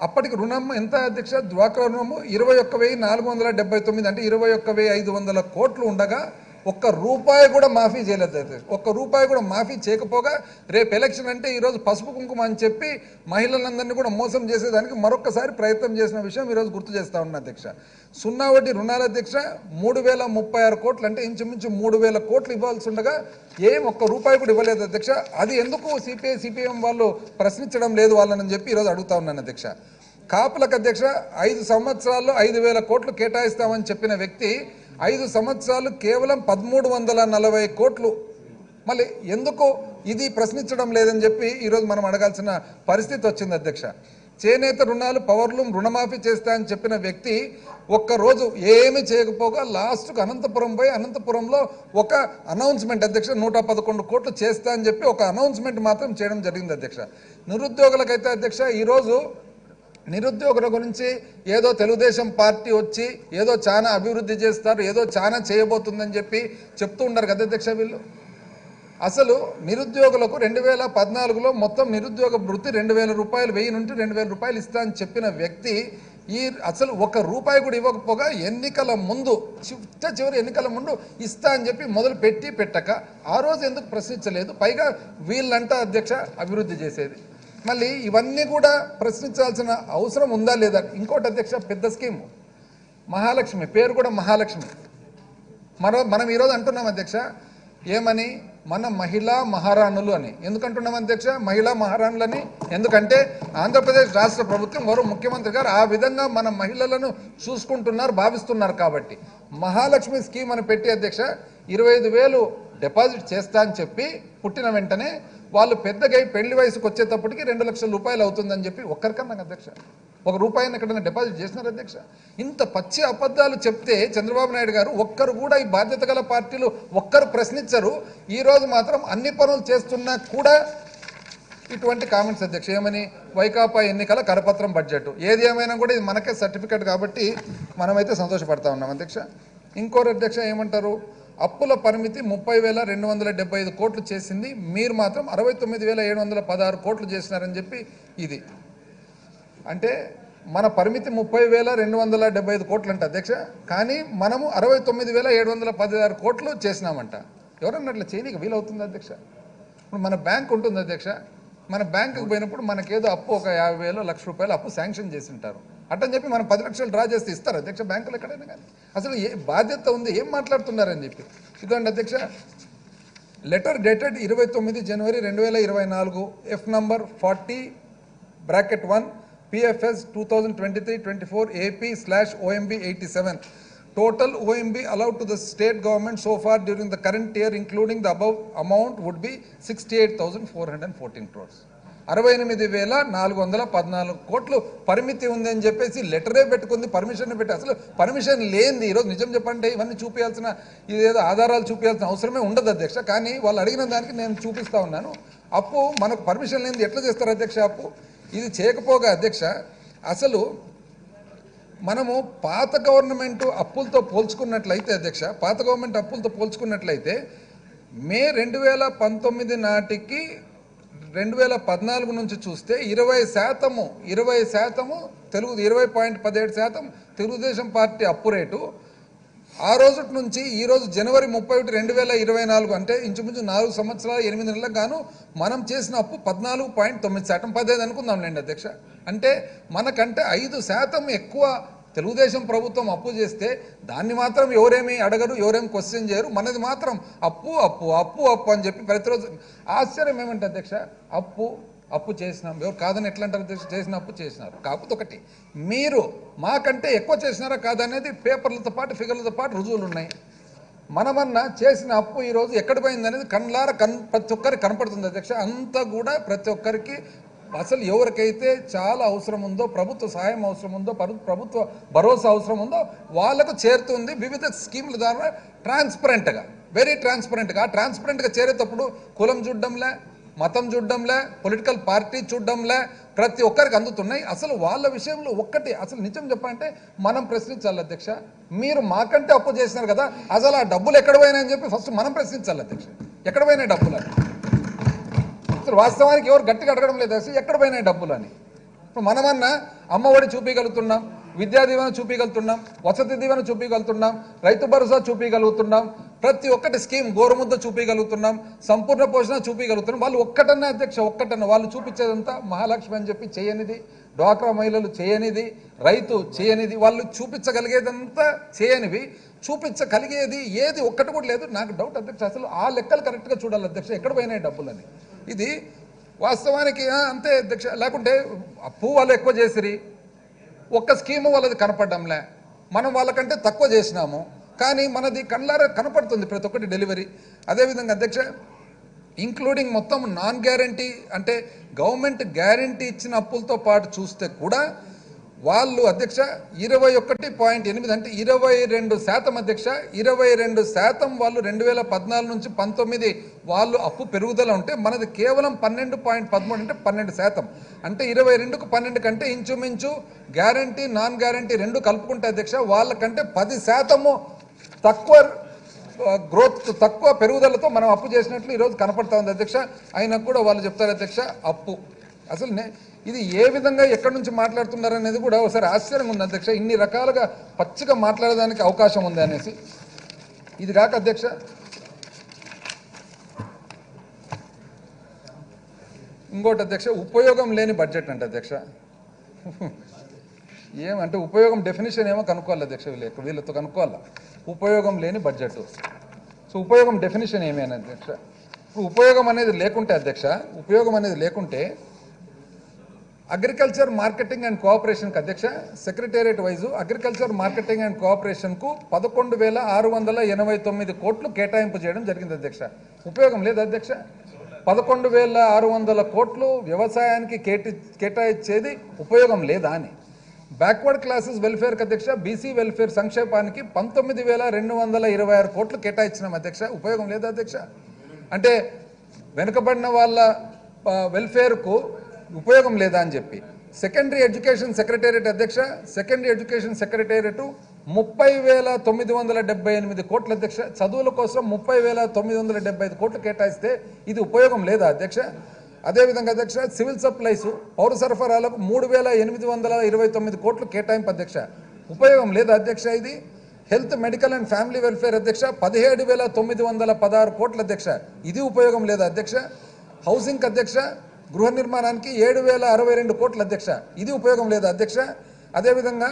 అప్పటికి రుణం ఎంత అధ్యక్ష? డ్వాక్రా రుణము 21,479, అంటే 21,500 కోట్లు ఉండగా ఒక్క రూపాయి కూడా మాఫీ చేయలేదు. ఒక్క రూపాయి కూడా మాఫీ చేయకపోగా రేపు ఎలక్షన్ అంటే ఈరోజు పసుపు కుంకుమ అని చెప్పి మహిళలందరినీ కూడా మోసం చేసేదానికి మరొకసారి ప్రయత్నం చేసిన విషయం ఈరోజు గుర్తు చేస్తా ఉన్నా అధ్యక్ష. 0 వడ్డీ రుణాల అధ్యక్ష 3,036 కోట్లు, అంటే ఇంచుమించు 3,000 కోట్లు ఇవ్వాల్సి ఉండగా ఒక్క రూపాయి కూడా ఇవ్వలేదు అధ్యక్ష. అది ఎందుకు సిపిఐ సిపిఎం వాళ్ళు ప్రశ్నించడం లేదు వాళ్ళని చెప్పి ఈరోజు అడుగుతా ఉన్నాను అధ్యక్ష. కాపులకు అధ్యక్ష 5 సంవత్సరాల్లో 5,000 కోట్లు కేటాయిస్తామని చెప్పిన వ్యక్తి 5 సంవత్సరాలు కేవలం 1,340 కోట్లు, మళ్ళీ ఎందుకు ఇది ప్రశ్నించడం లేదని చెప్పి ఈరోజు మనం అడగాల్సిన పరిస్థితి వచ్చింది అధ్యక్ష. చేనేత రుణాలు, పవర్లూమ్ రుణమాఫీ చేస్తా అని చెప్పిన వ్యక్తి ఒక్కరోజు ఏమీ చేయకపోగా లాస్ట్కు అనంతపురం పోయి అనంతపురంలో ఒక అనౌన్స్మెంట్ అధ్యక్ష 111 కోట్లు చేస్తా అని చెప్పి ఒక అనౌన్స్మెంట్ మాత్రం చేయడం జరిగింది అధ్యక్ష. నిరుద్యోగులకైతే అధ్యక్ష ఈరోజు నిరుద్యోగుల గురించి ఏదో తెలుగుదేశం పార్టీ వచ్చి ఏదో చాలా అభివృద్ధి చేస్తారు, ఏదో చాలా చేయబోతుందని చెప్పి చెప్తూ ఉన్నారు కదా అధ్యక్ష. వీళ్ళు అసలు నిరుద్యోగులకు 2014లో మొత్తం నిరుద్యోగ వృత్తి 2,000 రూపాయలు, 1000 నుండి 2,000 రూపాయలు ఇస్తా అని చెప్పిన వ్యక్తి అసలు 1 రూపాయి కూడా ఇవ్వకపోగా ఎన్నికల ముందు, చివరి ఎన్నికల ముందు ఇస్తా అని చెప్పి మొదలు పెట్టక ఆ రోజు ఎందుకు ప్రశ్నించలేదు? పైగా వీళ్ళంట అధ్యక్ష అభివృద్ధి చేసేది. మళ్ళీ ఇవన్నీ కూడా ప్రశ్నించాల్సిన అవసరం ఉందా లేదా? ఇంకోటి అధ్యక్ష, పెద్ద స్కీము మహాలక్ష్మి, పేరు కూడా మహాలక్ష్మి. మనం ఈరోజు అంటున్నాం అధ్యక్ష, ఏమని? మన మహిళా మహారాణులు అని. ఎందుకంటున్నాం అధ్యక్ష మహిళా మహారాణులని? ఎందుకంటే ఆంధ్రప్రదేశ్ రాష్ట్ర ప్రభుత్వం గౌరవ ముఖ్యమంత్రి గారు ఆ విధంగా మన మహిళలను చూసుకుంటున్నారు, భావిస్తున్నారు. కాబట్టి మహాలక్ష్మి స్కీమ్ అని పెట్టి అధ్యక్ష 25,000 డిపాజిట్ చేస్తా అని చెప్పి పుట్టిన వెంటనే వాళ్ళు పెద్దగా పెళ్లి వయసుకు వచ్చేటప్పటికి 2 లక్షల రూపాయలు అవుతుందని చెప్పి ఒక్కరికన్నా అధ్యక్ష 1 రూపాయిని ఎక్కడైనా డిపాజిట్ చేసినారు అధ్యక్ష? ఇంత పచ్చి అబద్ధాలు చెప్తే చంద్రబాబు నాయుడు గారు ఒక్కరు కూడా, ఈ బాధ్యత గల పార్టీలు ఒక్కరు ప్రశ్నించరు. ఈరోజు మాత్రం అన్ని పనులు చేస్తున్నా కూడా ఇటువంటి కామెంట్స్ అధ్యక్ష. ఏమని? వైకాపా ఎన్నికల కరపత్రం బడ్జెట్, ఏది ఏమైనా కూడా ఇది మనకే సర్టిఫికేట్ కాబట్టి మనమైతే సంతోషపడతా ఉన్నాం అధ్యక్ష. ఇంకోరు అధ్యక్ష ఏమంటారు? అప్పుల పరిమితి 30,275 కోట్లు చేసింది, మీరు మాత్రం 69,716 కోట్లు చేసినారని చెప్పి ఇది. అంటే మన పరిమితి 30,275 కోట్లు అంట అధ్యక్ష, కానీ మనము 69,716 కోట్లు చేసినామంట. ఎవరన్నా అట్లా చేయనీకి వీలవుతుంది అధ్యక్ష? ఇప్పుడు మన బ్యాంక్ ఉంటుంది అధ్యక్ష, మన బ్యాంకుకి పోయినప్పుడు మనకేదో అప్పు ఒక 50,000 1,00,000 రూపాయలు అప్పు శాంక్షన్ చేసి ఉంటారు. అట్టని చెప్పి మనం 10 లక్షలు డ్రా చేస్తే ఇస్తారు అధ్యక్ష బ్యాంకులు ఎక్కడైనా? కానీ అసలు ఏ బాధ్యత ఉంది? ఏం మాట్లాడుతున్నారని చెప్పి. ఇదండి అధ్యక్ష letter dated 29 January 2024, F number 40/1 PFS 2023-24 AP/OMB 87. Total OMB allowed to the state government so far during the current year, including the above amount, would be 68,414 crores. 68,414 కోట్లు పరిమితి ఉందని చెప్పేసి లెటరే పెట్టుకుంది, పర్మిషన్ పెట్టి. అసలు పర్మిషన్ లేనిది ఈరోజు నిజం చెప్పంటే ఇవన్నీ చూపించాల్సిన, ఇదేదో ఆధారాలు చూపించాల్సిన అవసరమే ఉండదు అధ్యక్ష. కానీ వాళ్ళు అడిగిన దానికి నేను చూపిస్తా ఉన్నాను. అప్పు మనకు పర్మిషన్ లేనిది ఎట్లా చేస్తారు అధ్యక్ష అప్పు? ఇది చేయకపోగా అధ్యక్ష అసలు మనము పాత గవర్నమెంట్ అప్పులతో పోల్చుకున్నట్లయితే అధ్యక్ష, పాత గవర్నమెంట్ అప్పులతో పోల్చుకున్నట్లయితే మే 2019 నాటికి 2014 నుంచి చూస్తే 20% తెలుగు 20.17% తెలుగుదేశం పార్టీ అప్పు రేటు. ఆ రోజు నుంచి ఈ రోజు జనవరి 31, 2024 అంటే ఇంచుమించు 4 సంవత్సరాలు 8 నెలలకు గాను మనం చేసిన అప్పు 14.9%, 15 అనుకుందాంలేండి అధ్యక్ష. అంటే మనకంటే 5% ఎక్కువ తెలుగుదేశం ప్రభుత్వం అప్పు చేస్తే దాన్ని మాత్రం ఎవరేమీ అడగరు, ఎవరేమి క్వశ్చన్ చేయరు. మనది మాత్రం అప్పు అప్పు అప్పు అప్పు అని చెప్పి ప్రతిరోజు. ఆశ్చర్యం ఏమంటే అధ్యక్ష, అప్పు అప్పు చేసినాం. ఎవరు కాదని ఎట్లా అంటారు అధ్యక్ష? చేసిన అప్పు చేసినారు. కాకపోతే ఒకటి, మీరు మాకంటే ఎక్కువ చేసినారా కాదనేది పేపర్లతో పాటు ఫిగర్లతో పాటు రుజువులు ఉన్నాయి. మనమన్నా చేసిన అప్పు ఈరోజు ఎక్కడ పోయింది అనేది ప్రతి ఒక్కరికి కనపడుతుంది అధ్యక్ష. అంతా కూడా ప్రతి ఒక్కరికి అసలు ఎవరికైతే చాలా అవసరం ఉందో, ప్రభుత్వ సహాయం అవసరం ఉందో, ప్రభుత్వ భరోసా అవసరం ఉందో వాళ్ళకు చేరుతుంది. వివిధ స్కీముల ద్వారా ట్రాన్స్పరెంట్గా, వెరీ ట్రాన్స్పరెంట్గా. ట్రాన్స్పరెంట్గా చేరేటప్పుడు కులం చూడడంలే, మతం చూడడంలే, పొలిటికల్ పార్టీ చూడడంలే, ప్రతి ఒక్కరికి అందుతున్నాయి. అసలు వాళ్ళ విషయంలో ఒక్కటి అసలు నిజం చెప్పాలంటే మనం ప్రశ్నించాలి అధ్యక్ష. మీరు మాకంటే అప్పు చేసినారు కదా, అసలు ఆ డబ్బులు ఎక్కడ పోయినాయని చెప్పి ఫస్ట్ మనం ప్రశ్నించాలి అధ్యక్ష. ఎక్కడ పోయినాయి డబ్బులు అని అసలు వాస్తవానికి ఎవరు గట్టిగా అడగడం లేదు అసలు ఎక్కడ పోయినాయి డబ్బులు అని. ఇప్పుడు మనమన్నా అమ్మఒడి చూపించగలుగుతున్నాం, విద్యా దీవెన చూపించగలుగుతున్నాం, వసతి దీవెన చూపించగలుగుతున్నాం, రైతు భరోసా చూపించగలుగుతున్నాం, ప్రతి ఒక్కటి స్కీమ్ గోరుముద్ద చూపించగలుగుతున్నాం, సంపూర్ణ పోషణ చూపించగలుగుతున్నాం. వాళ్ళు ఒక్కటన్నా అధ్యక్ష, ఒక్కటన్నా వాళ్ళు చూపించేదంతా మహాలక్ష్మి అని చెప్పి చేయనిది, డ్వాక్రా మహిళలు చేయనిది, రైతు చేయనిది, వాళ్ళు చూపించగలిగేదంతా చేయనివి, చూపించగలిగేది ఏది ఒక్కటి కూడా లేదు. నాకు డౌట్ అధ్యక్ష, అసలు ఆ లెక్కలు కరెక్ట్గా చూడాలి అధ్యక్ష, ఎక్కడ పోయినాయి డబ్బులని. ఇది వాస్తవానికి అంతే అధ్యక్ష. లేకుంటే అప్పు వాళ్ళు ఎక్కువ చేసిరి, ఒక్క స్కీము వాళ్ళది కనపడడంలే, మనం వాళ్ళకంటే తక్కువ చేసినాము, కానీ మనది కళ్ళారా కనపడుతుంది ప్రతి ఒక్కటి డెలివరీ. అదేవిధంగా అధ్యక్ష, ఇంక్లూడింగ్ మొత్తం నాన్ గ్యారంటీ అంటే గవర్నమెంట్ గ్యారంటీ ఇచ్చిన అప్పులతో పాటు చూస్తే కూడా వాళ్ళు అధ్యక్ష 21.8 అంటే 22% అధ్యక్ష, 22% వాళ్ళు 2014 నుంచి 19 వాళ్ళు అప్పు పెరుగుదల ఉంటే మనది కేవలం 12.13 అంటే 12%. అంటే 22కు 12 కంటే ఇంచుమించు గ్యారంటీ నాన్ గ్యారంటీ రెండు కలుపుకుంటే అధ్యక్ష వాళ్ళకంటే 10% తక్కువ గ్రోత్, తక్కువ పెరుగుదలతో మనం అప్పు చేసినట్లు ఈరోజు కనపడతా ఉంది అధ్యక్ష. అయినా కూడా వాళ్ళు చెప్తారు అధ్యక్ష అప్పు. అసలు ఇది ఏ విధంగా ఎక్కడి నుంచి మాట్లాడుతున్నారు అనేది కూడా ఒకసారి ఆశ్చర్యంగా ఉంది అధ్యక్ష. ఇన్ని రకాలుగా పచ్చిగా మాట్లాడడానికి అవకాశం ఉంది అనేసి. ఇది కాక అధ్యక్ష, ఇంకోటి అధ్యక్ష, ఉపయోగం లేని బడ్జెట్ అంటే అధ్యక్ష. ఏమంటే ఉపయోగం డెఫినేషన్ ఏమో కనుక్కోవాలి అధ్యక్ష, వీళ్ళతో కనుక్కోవాలి. ఉపయోగం లేని బడ్జెట్. సో ఉపయోగం డెఫినేషన్ ఏమి అని అధ్యక్ష. ఇప్పుడు ఉపయోగం అనేది లేకుంటే అధ్యక్ష, ఉపయోగం అనేది లేకుంటే అగ్రికల్చర్ మార్కెటింగ్ అండ్ కోఆపరేషన్కి అధ్యక్ష secretariat wise agriculture marketing and కోఆపరేషన్కు 11,689 కోట్లు కేటాయింపు చేయడం జరిగింది అధ్యక్ష. ఉపయోగం లేదు అధ్యక్ష. 11,600 కోట్లు వ్యవసాయానికి కేటాయించేది ఉపయోగం లేదా అని. బ్యాక్వర్డ్ క్లాసెస్ వెల్ఫేర్కి అధ్యక్ష బీసీ వెల్ఫేర్ సంక్షేపానికి 19,226 కోట్లు కేటాయించినాం అధ్యక్ష. ఉపయోగం లేదు అధ్యక్ష. అంటే వెనుకబడిన వాళ్ళ వెల్ఫేర్కు ఉపయోగం లేదా అని చెప్పి. సెకండరీ ఎడ్యుకేషన్ సెక్రటేరియట్ అధ్యక్ష, సెకండరీ ఎడ్యుకేషన్ సెక్రటేరియట్ 30,978 కోట్ల అధ్యక్ష. చదువుల కోసం 30,975 కోట్లు కేటాయిస్తే ఇది ఉపయోగం లేదా అధ్యక్ష. అదేవిధంగా అధ్యక్ష సివిల్ సప్లైస్ పౌర సరఫరాలకు 3,829 కోట్లు కేటాయింపు అధ్యక్ష. ఉపయోగం లేదా అధ్యక్ష ఇది. Health medical and family welfare అధ్యక్ష 17,916 కోట్ల అధ్యక్ష. ఇది ఉపయోగం లేదా అధ్యక్ష. హౌసింగ్ అధ్యక్ష గృహ నిర్మాణానికి 7,062 కోట్ల అధ్యక్ష. ఇది ఉపయోగం లేదా అధ్యక్ష. అదేవిధంగా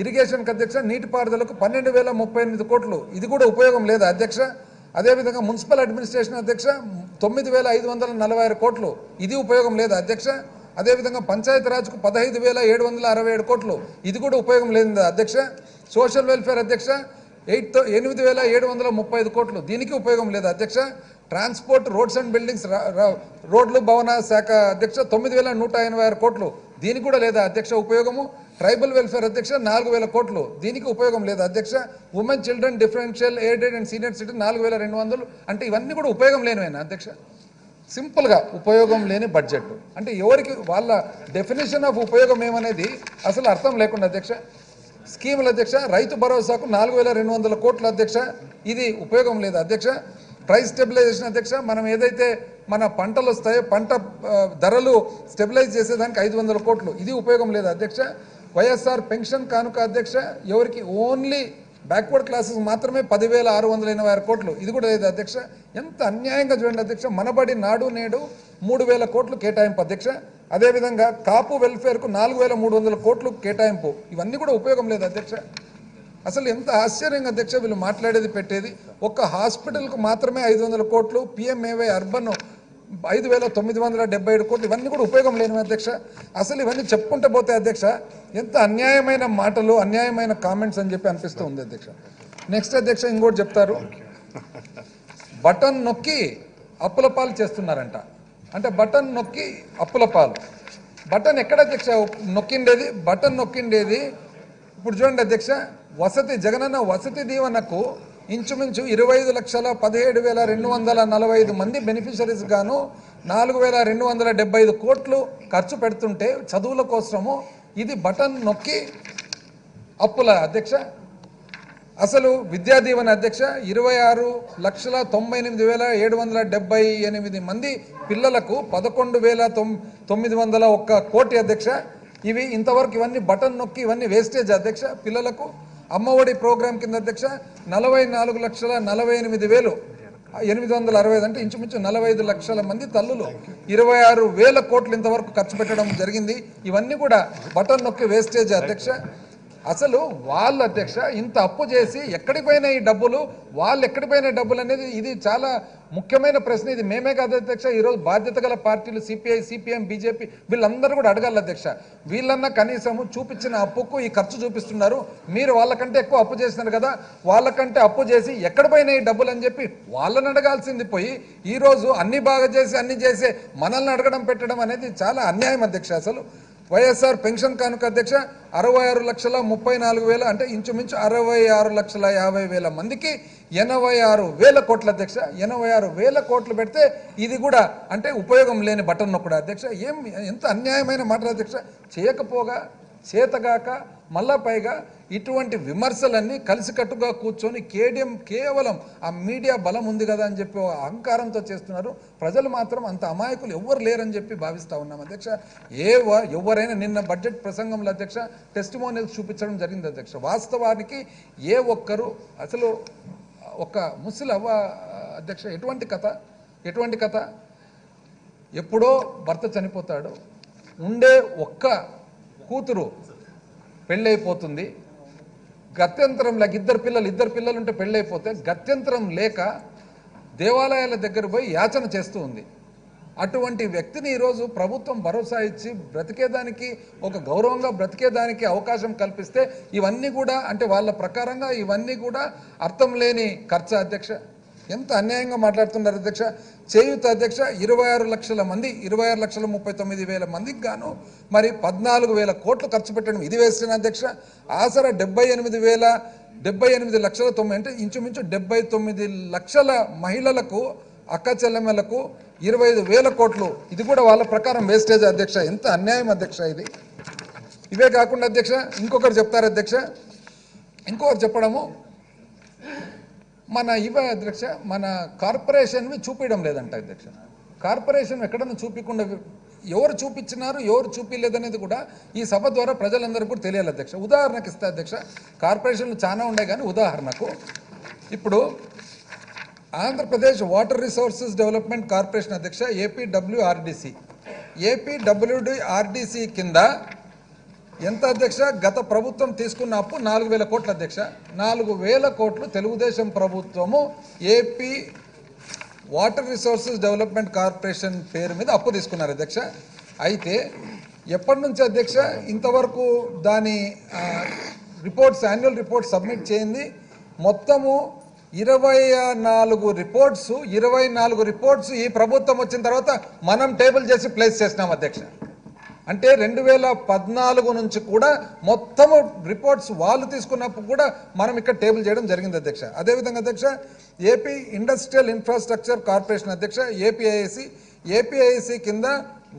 ఇరిగేషన్కి అధ్యక్ష నీటిపారుదలకు 12,038 కోట్లు. ఇది కూడా ఉపయోగం లేదా అధ్యక్ష. అదేవిధంగా మున్సిపల్ అడ్మినిస్ట్రేషన్ అధ్యక్ష 9,546 కోట్లు. ఇది ఉపయోగం లేదా అధ్యక్ష. అదేవిధంగా పంచాయతీరాజ్కు 15,767 కోట్లు. ఇది కూడా ఉపయోగం లేదా అధ్యక్ష. సోషల్ వెల్ఫేర్ అధ్యక్ష 8,735 కోట్లు. దీనికి ఉపయోగం లేదా అధ్యక్ష. ట్రాన్స్పోర్ట్ రోడ్స్ అండ్ బిల్డింగ్స్ రోడ్లు భవన శాఖ అధ్యక్ష 9,186 కోట్లు. దీనికి కూడా లేదా అధ్యక్ష ఉపయోగము. ట్రైబల్ వెల్ఫేర్ అధ్యక్ష 4,000 కోట్లు. దీనికి ఉపయోగం లేదా అధ్యక్ష. Women children differential aided and senior citizen 4,200. అంటే ఇవన్నీ కూడా ఉపయోగం లేనివేనా అధ్యక్ష. సింపుల్గా ఉపయోగం లేని బడ్జెట్ అంటే ఎవరికి వాళ్ళ డెఫినేషన్ ఆఫ్ ఉపయోగం ఏమనేది అసలు అర్థం లేకుండా అధ్యక్ష. స్కీముల అధ్యక్ష రైతు భరోసాకు 4,200 కోట్ల అధ్యక్ష. ఇది ఉపయోగం లేదా అధ్యక్ష. ప్రైస్ స్టెబిలైజేషన్ అధ్యక్ష మనం ఏదైతే మన పంటలు వస్తాయో పంట ధరలు స్టెబిలైజ్ చేసేదానికి 500 కోట్లు. ఇది ఉపయోగం లేదా అధ్యక్ష. వైఎస్ఆర్ పెన్షన్ కానుక అధ్యక్ష ఎవరికి ఓన్లీ బ్యాక్వర్డ్ క్లాసెస్ మాత్రమే 10,686 కోట్లు. ఇది కూడా లేదు అధ్యక్ష. ఎంత అన్యాయంగా చూడండి అధ్యక్ష. మనబడి నాడు నేడు 3,000 కోట్లు కేటాయింపు అధ్యక్ష. అదేవిధంగా కాపు వెల్ఫేర్కు 4,300 కోట్లు కేటాయింపు. ఇవన్నీ కూడా ఉపయోగం లేదు అధ్యక్ష. అసలు ఎంత ఆశ్చర్యంగా అధ్యక్ష వీళ్ళు మాట్లాడేది పెట్టేది. ఒక్క హాస్పిటల్కు మాత్రమే 500 కోట్లు, పిఎంఏవై అర్బన్ 5,977 కోట్లు ఇవన్నీ కూడా ఉపయోగం లేనివి అధ్యక్ష. అసలు ఇవన్నీ చెప్పుకుంటూ పోతే అధ్యక్ష ఎంత అన్యాయమైన మాటలు, అన్యాయమైన కామెంట్స్ అని చెప్పి అనిపిస్తూ ఉంది అధ్యక్ష. నెక్స్ట్ అధ్యక్ష ఇంకోటి చెప్తారు, బటన్ నొక్కి అప్పుల పాలు చేస్తున్నారంట. అంటే బటన్ నొక్కి అప్పుల పాలు, బటన్ ఎక్కడ అధ్యక్ష నొక్కిండేది? బటన్ నొక్కిండేది ఇప్పుడు చూడండి అధ్యక్ష, వసతి జగనన్న వసతి దీవెనకు ఇంచుమించు 25,17,245 మంది బెనిఫిషరీస్ గాను 4,275 కోట్లు ఖర్చు పెడుతుంటే చదువుల కోసము ఇది బటన్ నొక్కి అప్పుల అధ్యక్ష. అసలు విద్యా దీవెన అధ్యక్ష 26,98,778 మంది పిల్లలకు 11,901 కోటి అధ్యక్ష. ఇవి ఇంతవరకు ఇవన్నీ బటన్ నొక్కి ఇవన్నీ వేస్టేజ్ అధ్యక్ష. పిల్లలకు అమ్మఒడి ప్రోగ్రాం కింద అధ్యక్ష 44,48,865 అంటే ఇంచుమించు 45 లక్షల మంది తల్లులు 26,000 కోట్లు ఇంతవరకు ఖర్చు పెట్టడం జరిగింది. ఇవన్నీ కూడా బటన్ నొక్కి వేస్టేజ్ అధ్యక్ష. అసలు వాళ్ళు అధ్యక్ష ఇంత అప్పు చేసి ఎక్కడికి పోయిన ఈ డబ్బులు, వాళ్ళు ఎక్కడికి పోయిన డబ్బులు అనేది ఇది చాలా ముఖ్యమైన ప్రశ్న. ఇది మేమే కాదు అధ్యక్ష, ఈరోజు బాధ్యత గల పార్టీలు సిపిఐ, సిపిఎం, బీజేపీ వీళ్ళందరూ కూడా అడగాలి అధ్యక్ష. వీళ్ళన్నా కనీసము చూపించిన అప్పుకు ఈ ఖర్చు చూపిస్తున్నారు, మీరు వాళ్ళకంటే ఎక్కువ అప్పు చేస్తున్నారు కదా, వాళ్ళకంటే అప్పు చేసి ఎక్కడ పోయినా ఈ డబ్బులు అని చెప్పి వాళ్ళని అడగాల్సింది పోయి ఈరోజు అన్ని బాగా చేసి అన్ని చేసే మనల్ని అడగడం పెట్టడం అనేది చాలా అన్యాయం అధ్యక్ష. అసలు వైఎస్ఆర్ పెన్షన్ కానుక అధ్యక్ష 66,34,000 అంటే ఇంచుమించు 66,50,000 మందికి 86,000 కోట్ల అధ్యక్ష. 86,000 కోట్లు పెడితే ఇది కూడా అంటే ఉపయోగం లేని బటన్ నొక్కడా అధ్యక్ష. ఎంత అన్యాయమైన మాట అధ్యక్ష. చేయకపోగా చేతగాక మళ్ళా పైగా ఇటువంటి విమర్శలన్నీ కలిసికట్టుగా కూర్చొని కేవలం ఆ మీడియా బలం ఉంది కదా అని చెప్పి అహంకారంతో చేస్తున్నారు. ప్రజలు మాత్రం అంత అమాయకులు ఎవ్వరు లేరని చెప్పి భావిస్తూ ఉన్నాం అధ్యక్ష. ఎవరైనా నిన్న బడ్జెట్ ప్రసంగంలో అధ్యక్ష టెస్టిమోనియల్స్ చూపించడం జరిగింది అధ్యక్ష. వాస్తవానికి ఏ ఒక్కరు అసలు ఒక ముసలవ్వ అధ్యక్ష ఎటువంటి కథ, ఎప్పుడో భర్త చనిపోతాడు, ఉండే ఒక్క కూతురు పెళ్ళైపోతుంది, గత్యంతరం లేక ఇద్దరు పిల్లలు ఉంటే పెళ్ళైపోతే గత్యంతరం లేక దేవాలయాల దగ్గర పోయి యాచన చేస్తూ ఉంది. అటువంటి వ్యక్తిని ఈరోజు ప్రభుత్వం భరోసా ఇచ్చి బ్రతికేదానికి ఒక గౌరవంగా బ్రతికేదానికి అవకాశం కల్పిస్తే ఇవన్నీ కూడా అంటే వాళ్ళ ప్రకారంగా ఇవన్నీ కూడా అర్థం లేని ఖర్చు అధ్యక్ష. ఎంత అన్యాయంగా మాట్లాడుతున్నారు అధ్యక్ష. చేయూత అధ్యక్ష 26 లక్షల మంది 26,39,000 మందికి గాను మరి 14,000 కోట్లు ఖర్చు పెట్టడం ఇది వేసిన అధ్యక్ష. ఆసరా 78,78,90,000 అంటే ఇంచుమించు 79 లక్షల మహిళలకు అక్క చెల్లెమ్మలకు 25,000 కోట్లు ఇది కూడా వాళ్ళ ప్రకారం వేస్టేజ్ అధ్యక్ష. ఎంత అన్యాయం అధ్యక్ష ఇది. ఇవే కాకుండా అధ్యక్ష ఇంకొకరు చెప్తారు అధ్యక్ష, ఇంకొకరు చెప్పడము అధ్యక్ష మన కార్పొరేషన్వి చూపించడం లేదంట అధ్యక్ష. కార్పొరేషన్ ఎక్కడన్నా చూపించకుండా ఎవరు చూపించినారు ఎవరు చూపించలేదనేది కూడా ఈ సభ ద్వారా ప్రజలందరికీ కూడా తెలియాలి అధ్యక్ష. ఉదాహరణకు ఇస్తే అధ్యక్ష కార్పొరేషన్లు చాలా ఉన్నాయి కానీ ఉదాహరణకు ఇప్పుడు Andhra Pradesh water resources development corporation అధ్యక్ష ఏపీడబ్ల్యూడిఆర్డిసి కింద ఎంత అధ్యక్ష గత ప్రభుత్వం తీసుకున్న అప్పు 4,000 కోట్లు అధ్యక్ష. 4,000 కోట్లు తెలుగుదేశం ప్రభుత్వము AP water resources development corporation పేరు మీద అప్పు తీసుకున్నారు అధ్యక్ష. అయితే ఎప్పటి నుంచి అధ్యక్ష ఇంతవరకు దాని యాన్యువల్ రిపోర్ట్స్ సబ్మిట్ చేయింది మొత్తము 24 రిపోర్ట్స్ ఈ ప్రభుత్వం వచ్చిన తర్వాత మనం టేబుల్ చేసి ప్లేస్ చేసినాం అధ్యక్ష. అంటే 2014 నుంచి కూడా మొత్తము రిపోర్ట్స్ వాళ్ళు తీసుకున్నప్పుడు కూడా మనం ఇక్కడ టేబుల్ చేయడం జరిగింది అధ్యక్ష. అదేవిధంగా అధ్యక్ష ఏపీ ఇండస్ట్రియల్ ఇన్ఫ్రాస్ట్రక్చర్ కార్పొరేషన్ అధ్యక్ష ఏపీఐసి కింద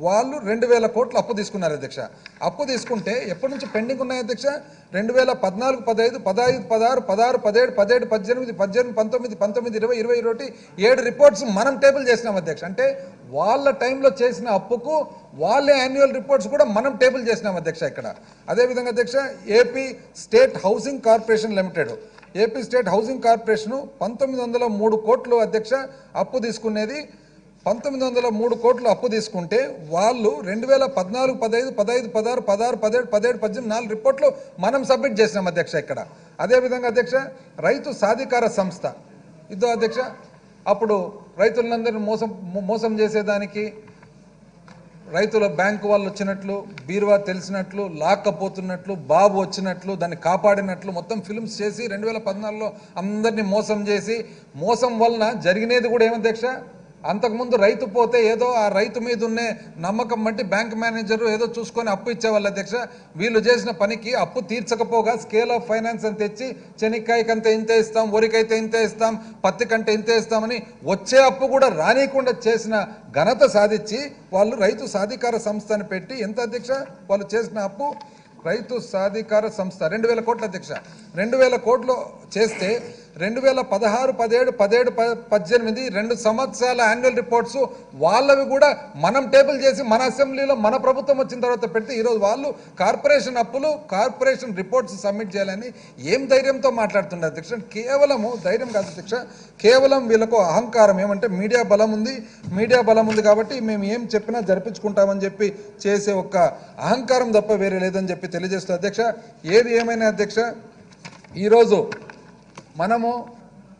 వాళ్ళు 2,000 కోట్లు అప్పు తీసుకున్నారు అధ్యక్ష. అప్పు తీసుకుంటే ఎప్పటి నుంచి పెండింగ్ ఉన్నాయి అధ్యక్ష 2014, 15, 16, 17, 18, 18, 19, 20, 21 7 రిపోర్ట్స్ మనం టేబుల్ చేసినాం అధ్యక్ష. అంటే వాళ్ళ టైంలో చేసిన అప్పుకు వాళ్ళే యాన్యువల్ రిపోర్ట్స్ కూడా మనం టేబుల్ చేసినాం అధ్యక్ష ఇక్కడ. అదేవిధంగా అధ్యక్ష AP state housing corporation limited 1903 కోట్లు అధ్యక్ష అప్పు తీసుకునేది. 1903 కోట్లు అప్పు తీసుకుంటే వాళ్ళు 2014, 15, 16, 17, 18, 4 రిపోర్ట్లు మనం సబ్మిట్ చేసినాం అధ్యక్ష ఇక్కడ. అదేవిధంగా అధ్యక్ష రైతు సాధికార సంస్థ ఇదో అధ్యక్ష అప్పుడు రైతులందరినీ మోసం చేసేదానికి రైతుల బ్యాంకు వాళ్ళు వచ్చినట్లు, బీరువా తెలిసినట్లు, లాక్కపోతున్నట్లు, బాబు వచ్చినట్లు, దాన్ని కాపాడినట్లు మొత్తం ఫిల్మ్స్ చేసి 2014లో అందరినీ మోసం చేసి, మోసం వలన జరిగినది కూడా ఏమధ్యక్ష, అంతకుముందు రైతు పోతే ఏదో ఆ రైతు మీద ఉన్న నమ్మకం బట్టి బ్యాంక్ మేనేజర్ ఏదో చూసుకొని అప్పు ఇచ్చేవాళ్ళు అధ్యక్ష. వీళ్ళు చేసిన పనికి అప్పు తీర్చకపోగా స్కేల్ ఆఫ్ ఫైనాన్స్ అని తెచ్చి చెనిక్కాయకంటే ఇంతే ఇస్తాం, వరికైతే ఇంతే ఇస్తాం, పత్తి కంటే ఇంతే ఇస్తామని వచ్చే అప్పు కూడా రానియకుండా చేసిన ఘనత సాధించి వాళ్ళు రైతు సాధికార సంస్థని పెట్టి, ఎంత అధ్యక్ష వాళ్ళు చేసిన అప్పు, రైతు సాధికార సంస్థ 2000 కోట్ల అధ్యక్ష. 2000 కోట్లు చేస్తే 2016, 17, 17, 18 2 సంవత్సరాల యాన్యువల్ రిపోర్ట్స్ వాళ్ళవి కూడా మనం టేబుల్ చేసి మన అసెంబ్లీలో మన ప్రభుత్వం వచ్చిన తర్వాత పెడితే ఈరోజు వాళ్ళు కార్పొరేషన్ అప్పులు, కార్పొరేషన్ రిపోర్ట్స్ సబ్మిట్ చేయాలని ఏం ధైర్యంతో మాట్లాడుతున్నారు అధ్యక్ష. కేవలము ధైర్యం కాదు అధ్యక్ష, కేవలం వీళ్ళకు అహంకారం. ఏమంటే మీడియా బలం ఉంది కాబట్టి మేము ఏం చెప్పినా జరిపించుకుంటామని చెప్పి చేసే ఒక అహంకారం తప్ప వేరే లేదని చెప్పి తెలియజేస్తుంది అధ్యక్ష. ఏది ఏమైనా అధ్యక్ష, ఈరోజు మనము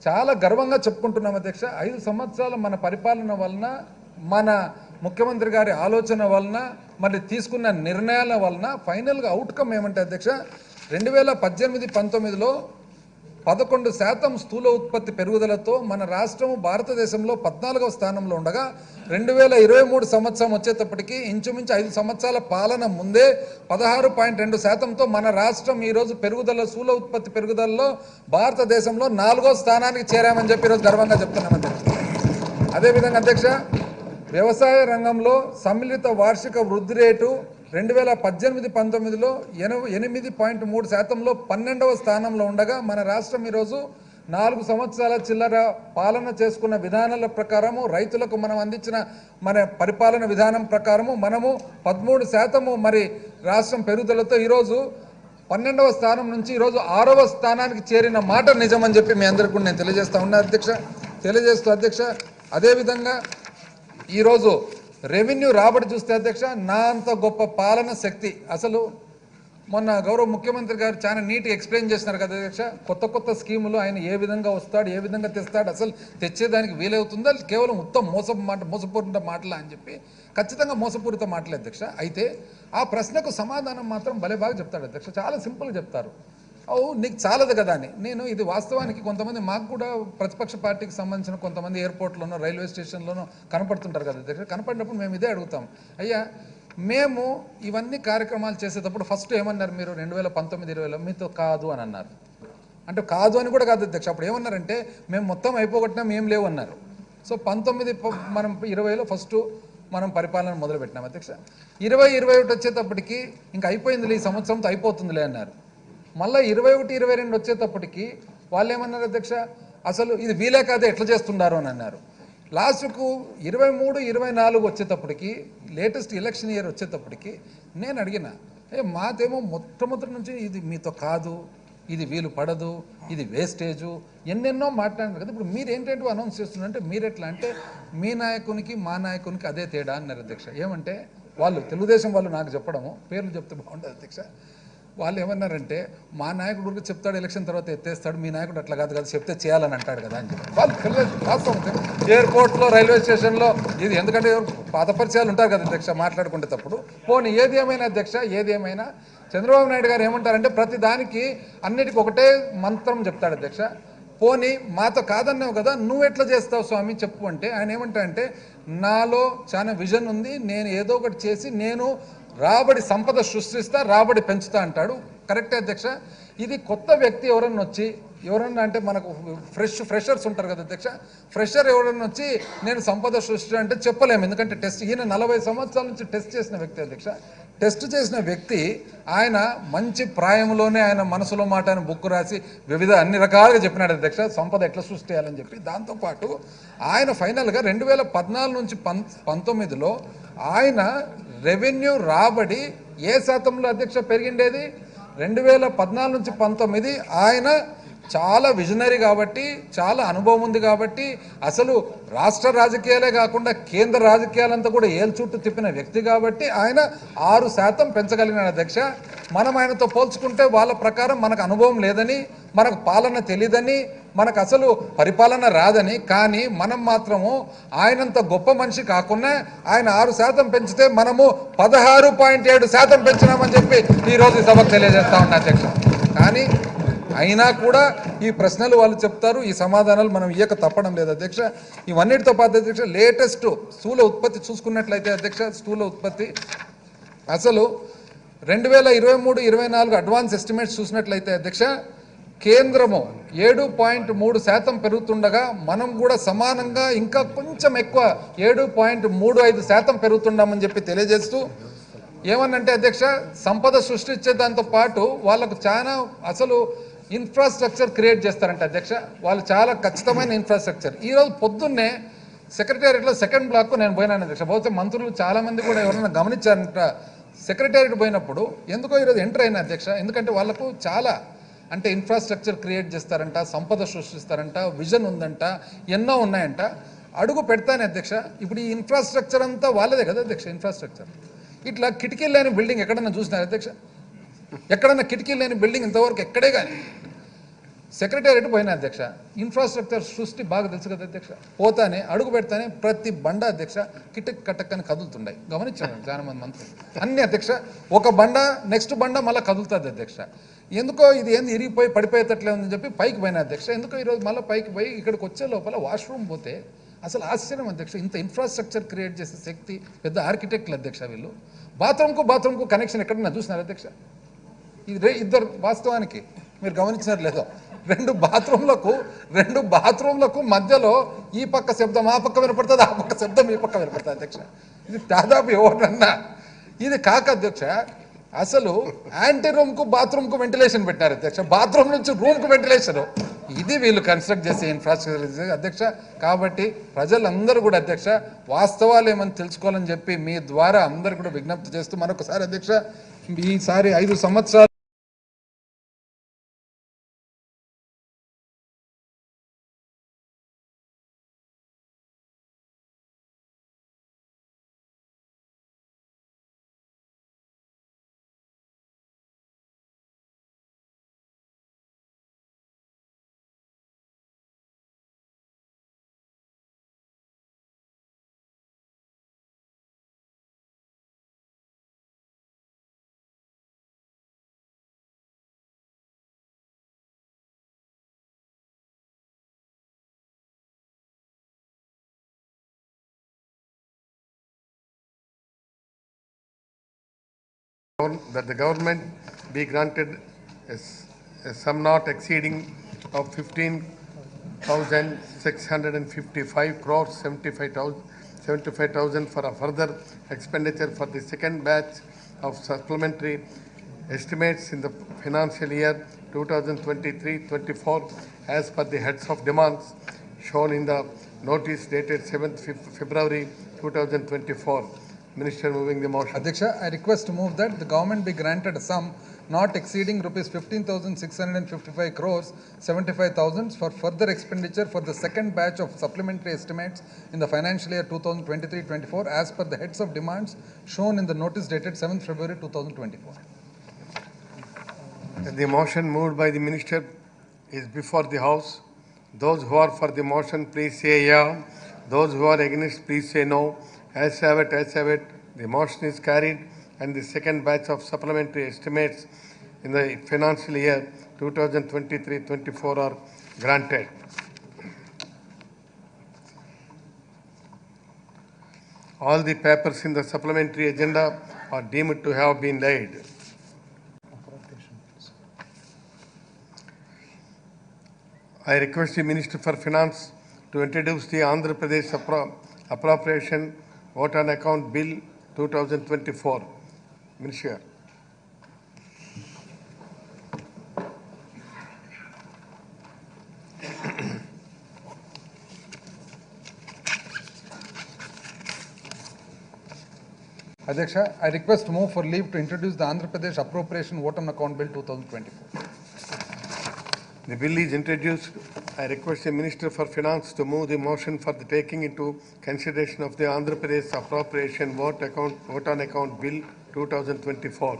చాలా గర్వంగా చెప్పుకుంటున్నాం అధ్యక్ష. 5 సంవత్సరాల మన పరిపాలన వలన, మన ముఖ్యమంత్రి గారి ఆలోచన వలన, మరి తీసుకున్న నిర్ణయాల వలన ఫైనల్గా అవుట్కమ్ ఏమంటే అధ్యక్ష, 2018-19లో 11% స్థూల ఉత్పత్తి పెరుగుదలతో మన రాష్ట్రం భారతదేశంలో 14వ స్థానంలో ఉండగా 2023 సంవత్సరం వచ్చేటప్పటికి ఇంచుమించు 5 సంవత్సరాల పాలన ముందే 16.2%తో మన రాష్ట్రం ఈరోజు పెరుగుదల, స్థూల ఉత్పత్తి పెరుగుదలలో భారతదేశంలో 4వ స్థానానికి చేరామని చెప్పి ఈరోజు గర్వంగా చెప్తున్నాం అధ్యక్ష. అదేవిధంగా అధ్యక్ష, వ్యవసాయ రంగంలో సమ్మిళిత వార్షిక వృద్ధి రేటు 2018-19లో 8.3%లో 12వ స్థానంలో ఉండగా మన రాష్ట్రం ఈరోజు 4 సంవత్సరాల చిల్లర పాలన చేసుకున్న విధానాల ప్రకారము, రైతులకు మనం అందించిన మన పరిపాలన విధానం ప్రకారము మనము 13% మరి రాష్ట్రం పెరుగుదలతో ఈరోజు 12వ స్థానం నుంచి ఈరోజు 6వ స్థానానికి చేరిన మాట నిజమని చెప్పి మీ అందరికీ కూడా నేను తెలియజేస్తూ అధ్యక్ష. అదేవిధంగా ఈరోజు రెవెన్యూ రాబడి చూస్తే అధ్యక్ష, నా అంత గొప్ప పాలన శక్తి అసలు మొన్న గౌరవ ముఖ్యమంత్రి గారు చాలా నీట్గా ఎక్స్ప్లెయిన్ చేస్తున్నారు కదా అధ్యక్ష. కొత్త స్కీములు ఆయన ఏ విధంగా వస్తాడు, ఏ విధంగా తెస్తాడు, అసలు తెచ్చేదానికి వీలవుతుందా, కేవలం మోసపూరిత మాటలా అని చెప్పి. ఖచ్చితంగా మోసపూరిత మాటలే అధ్యక్ష. అయితే ఆ ప్రశ్నకు సమాధానం మాత్రం భలే బాగా చెప్తాడు అధ్యక్ష. చాలా సింపుల్గా చెప్తారు. నీకు చాలదు కదా అని. నేను ఇది వాస్తవానికి కొంతమంది మాకు కూడా ప్రతిపక్ష పార్టీకి సంబంధించిన కొంతమంది ఎయిర్పోర్ట్లోనో రైల్వే స్టేషన్లోనో కనపడుతుంటారు కదా అధ్యక్ష. కనపడినప్పుడు మేము ఇదే అడుగుతాం, అయ్యా మేము ఇవన్నీ కార్యక్రమాలు చేసేటప్పుడు ఫస్ట్ ఏమన్నారు మీరు 2019-20లో మీతో కాదు అని అన్నారు. అంటే కాదు అని కూడా కాదు అధ్యక్ష. అప్పుడు ఏమన్నారంటే మేము మొత్తం అయిపోగొట్టినాం, ఏం లేవు అన్నారు. సో 19 మనం 20లో ఫస్ట్ మనం పరిపాలన మొదలుపెట్టినాం అధ్యక్ష. 2021 వచ్చేటప్పటికి ఇంకా అయిపోయిందిలే, ఈ సంవత్సరంతో అయిపోతుందిలే అన్నారు. మళ్ళీ 21-22 వచ్చేటప్పటికి వాళ్ళు ఏమన్నారు అధ్యక్ష, అసలు ఇది వీలే కాదే ఎట్లా చేస్తున్నారు అని అన్నారు. లాస్ట్కు 23-24 వచ్చేటప్పటికి, లేటెస్ట్ ఎలక్షన్ ఇయర్ వచ్చేటప్పటికి నేను అడిగిన, మాతేమో మొట్టమొదటి నుంచి ఇది మీతో కాదు, ఇది వీలు పడదు, ఇది వేస్టేజు, ఎన్నెన్నో మాట్లాడారు కదా. ఇప్పుడు మీరు ఏంటంటే అనౌన్స్ చేస్తున్నారంటే మీరు ఎట్లా అంటే మీ నాయకునికి మా నాయకునికి అదే తేడా అన్నారు అధ్యక్ష. ఏమంటే వాళ్ళు తెలుగుదేశం వాళ్ళు నాకు చెప్పడము, పేర్లు చెప్తే బాగుంటుంది అధ్యక్ష. వాళ్ళు ఏమన్నారంటే మా నాయకుడు ఊరికి చెప్తాడు, ఎలక్షన్ తర్వాత ఎత్తేస్తాడు, మీ నాయకుడు అట్లా కాదు కదా, చెప్తే చేయాలని అంటాడు కదా అని చెప్పి వాళ్ళు వాస్తవం. ఎయిర్పోర్ట్లో, రైల్వే స్టేషన్లో ఇది ఎందుకంటే పాత పరిచయాలు ఉంటారు కదా అధ్యక్ష మాట్లాడుకునేటప్పుడు. పోనీ ఏది ఏమైనా అధ్యక్ష, ఏది ఏమైనా చంద్రబాబు నాయుడు గారు ఏమంటారంటే ప్రతి దానికి అన్నిటికీ ఒకటే మంత్రం చెప్తాడు అధ్యక్ష. పోనీ మాతో కాదన్నావు కదా, నువ్వు ఎట్లా చేస్తావు స్వామి చెప్పు అంటే ఆయన ఏమంటాడంటే నాలో చాలా విజన్ ఉంది, నేను ఏదో ఒకటి చేసి నేను రాబడి సంపద సృష్టిస్తా, రాబడి పెంచుతా అంటాడు. కరెక్టే అధ్యక్ష. ఇది కొత్త వ్యక్తి ఎవరన్నా వచ్చి, ఎవరన్నా అంటే మనకు ఫ్రెషర్స్ ఉంటారు కదా అధ్యక్ష, ఫ్రెషర్ ఎవరన్నా వచ్చి నేను సంపద సృష్టి అంటే చెప్పలేము. ఎందుకంటే ఈయన 40 సంవత్సరాల నుంచి టెస్ట్ చేసిన వ్యక్తి అధ్యక్ష. టెస్ట్ చేసిన వ్యక్తి ఆయన మంచి ప్రాయంలోనే ఆయన మనసులో మాట ఆయన బుక్ రాసి అన్ని రకాలుగా చెప్పినాడు అధ్యక్ష, సంపద ఎట్లా సృష్టి చేయాలని చెప్పి. దాంతోపాటు ఆయన ఫైనల్గా 2014 నుంచి 19లో ఆయన రెవెన్యూ రాబడి ఏ శాతంలో అధ్యక్ష పెరిగిండేది? 2014 నుంచి 19 ఆయన చాలా విజనరీ కాబట్టి, చాలా అనుభవం ఉంది కాబట్టి, అసలు రాష్ట్ర రాజకీయాలే కాకుండా కేంద్ర రాజకీయాలంతా కూడా ఏలు చుట్టూ తిప్పిన వ్యక్తి కాబట్టి ఆయన 6% పెంచగలిగినాడు అధ్యక్ష. మనం ఆయనతో పోల్చుకుంటే వాళ్ళ ప్రకారం మనకు అనుభవం లేదని, మనకు పాలన తెలియదని, మనకు అసలు పరిపాలన రాదని, కానీ మనం మాత్రము ఆయనంత గొప్ప మనిషి కాకుండా ఆయన 6% పెంచితే మనము 16.7% పెంచినామని చెప్పి ఈరోజు ఈ సభకు తెలియజేస్తా ఉన్నా అధ్యక్ష. కానీ అయినా కూడా ఈ ప్రశ్నలు వాళ్ళు చెప్తారు, ఈ సమాధానాలు మనం ఇయ్యక తప్పడం లేదు అధ్యక్ష. ఇవన్నిటితో పాటు అధ్యక్ష లేటెస్ట్ స్థూల ఉత్పత్తి చూసుకున్నట్లయితే అధ్యక్ష, స్థూల ఉత్పత్తి అసలు 2023-24 అడ్వాన్స్ ఎస్టిమేట్స్ చూసినట్లయితే అధ్యక్ష, కేంద్రము 7.3% పెరుగుతుండగా మనం కూడా సమానంగా ఇంకా కొంచెం ఎక్కువ 7.35% పెరుగుతున్నామని చెప్పి తెలియజేస్తూ ఏమన్నంటే అధ్యక్ష, సంపద సృష్టించే దాంతో పాటు వాళ్ళకు చాలా అసలు ఇన్ఫ్రాస్ట్రక్చర్ క్రియేట్ చేస్తారంట అధ్యక్ష. వాళ్ళు చాలా ఖచ్చితమైన ఇన్ఫ్రాస్ట్రక్చర్. ఈరోజు పొద్దున్నే సెక్రటేరియట్లో సెకండ్ బ్లాక్ నేను పోయినాను అధ్యక్ష. బహుశా మంత్రులు చాలామంది కూడా ఎవరైనా గమనించారంట. సెక్రటేరియట్ పోయినప్పుడు ఎందుకో ఈరోజు ఎంటర్ అయిన అధ్యక్ష, ఎందుకంటే వాళ్ళకు చాలా అంటే ఇన్ఫ్రాస్ట్రక్చర్ క్రియేట్ చేస్తారంట, సంపద సృష్టిస్తారంట, విజన్ ఉందంట, ఎన్నో ఉన్నాయంట. అడుగు పెడతానే అధ్యక్ష. ఇప్పుడు ఈ ఇన్ఫ్రాస్ట్రక్చర్ అంతా వాళ్ళదే కదా అధ్యక్ష. ఇన్ఫ్రాస్ట్రక్చర్ ఇట్లా కిటికీలు లేని బిల్డింగ్ ఎక్కడన్నా చూసినారు అధ్యక్ష? ఎక్కడన్నా కిటికీలు లేని బిల్డింగ్ ఇంతవరకు ఎక్కడే కానీ. సెక్రటేరియట్ పోయినా అధ్యక్ష, ఇన్ఫ్రాస్ట్రక్చర్ సృష్టి బాగా తెలుసు కదా అధ్యక్ష. పోతానే అడుగు పెడతానే ప్రతి బండ అధ్యక్ష కిటక్ కటక్కని కదులుతుండే. గమనించాను చాలా మంది మంత్రులు అన్ని అధ్యక్ష. ఒక బండ నెక్స్ట్ బండ మళ్ళీ కదులుతుంది అధ్యక్ష. ఎందుకో ఇది ఏంది ఇరిగిపోయి పడిపోయేటట్లే ఉందని చెప్పి పైకి పోయినా అధ్యక్ష. ఎందుకో ఈరోజు మళ్ళీ పైకి పోయి ఇక్కడికి వచ్చే లోపల వాష్రూమ్ పోతే అసలు ఆశ్చర్యం అధ్యక్ష. ఇంత ఇన్ఫ్రాస్ట్రక్చర్ క్రియేట్ చేసే శక్తి పెద్ద ఆర్కిటెక్ట్లు అధ్యక్ష వీళ్ళు. బాత్రూమ్కు కనెక్షన్ ఎక్కడన్నా చూసినారు అధ్యక్ష? ఇది ఇద్దరు వాస్తవానికి మీరు గమనించినారు లేదో, రెండు బాత్రూంలకు మధ్యలో ఈ పక్క శబ్దం ఆ పక్క వినపడుతుంది, ఆ పక్క శబ్దం ఈ పక్క వినపడుతుంది అధ్యక్ష. ఇది దాదాపు ఎవరన్నా ఇది కాక అధ్యక్ష, అసలు యాంటీ రూమ్కు బాత్రూమ్కు వెంటిలేషన్ పెట్టారు అధ్యక్ష. బాత్రూమ్ నుంచి రూమ్కు వెంటిలేషన్. ఇది వీళ్ళు కన్స్ట్రక్ట్ చేసే ఇన్ఫ్రాస్ట్రక్చర్ అధ్యక్ష. కాబట్టి ప్రజలందరూ కూడా అధ్యక్ష వాస్తవాలు ఏమని తెలుసుకోవాలని చెప్పి మీ ద్వారా అందరు కూడా విజ్ఞప్తి చేస్తూ మరొకసారి అధ్యక్ష, ఈసారి 5 సంవత్సరాలు that the government be granted a sum not exceeding of 15,655 crores 75,000 for a further expenditure for the second batch of supplementary estimates in the financial year 2023-24 as per the heads of demands shown in the notice dated 7th February 2024. Minister moving the motion. Adhyaksha, I request to move that the government be granted a sum not exceeding rupees 15,655 crores 75,000 for further expenditure for the second batch of supplementary estimates in the financial year 2023-24 as per the heads of demands shown in the notice dated 7th February 2024. The motion moved by the minister is before the House. Those who are for the motion, please say yeah. Those who are against, please say no. As have it, the motion is carried and the second batch of supplementary estimates in the financial year 2023-24 are granted. All the papers in the supplementary agenda are deemed to have been laid. I request the Minister for Finance to introduce the Andhra Pradesh Appropriation Vote on Account Bill 2024. Minister. Adhyaksha, I request to move for leave to introduce the Andhra Pradesh Appropriation Vote on Account Bill 2024. The bill is introduced. I request the Minister for Finance to move the motion for the taking into consideration of the Andhra Pradesh appropriation vote on account bill 2024.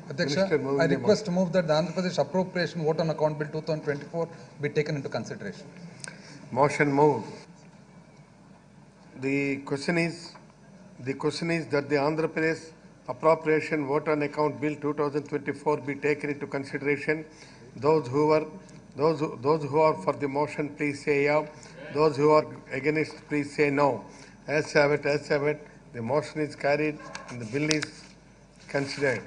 Adyaksha, Minister moving I the request to move that the Andhra Pradesh appropriation vote on account bill 2024 be taken into consideration. Motion moved. The question is that the Andhra Pradesh appropriation vote on account bill 2024 be taken into consideration. Those who are for the motion, please say yeah. Those who are against, please say no. As have it. The motion is carried and the bill is considered.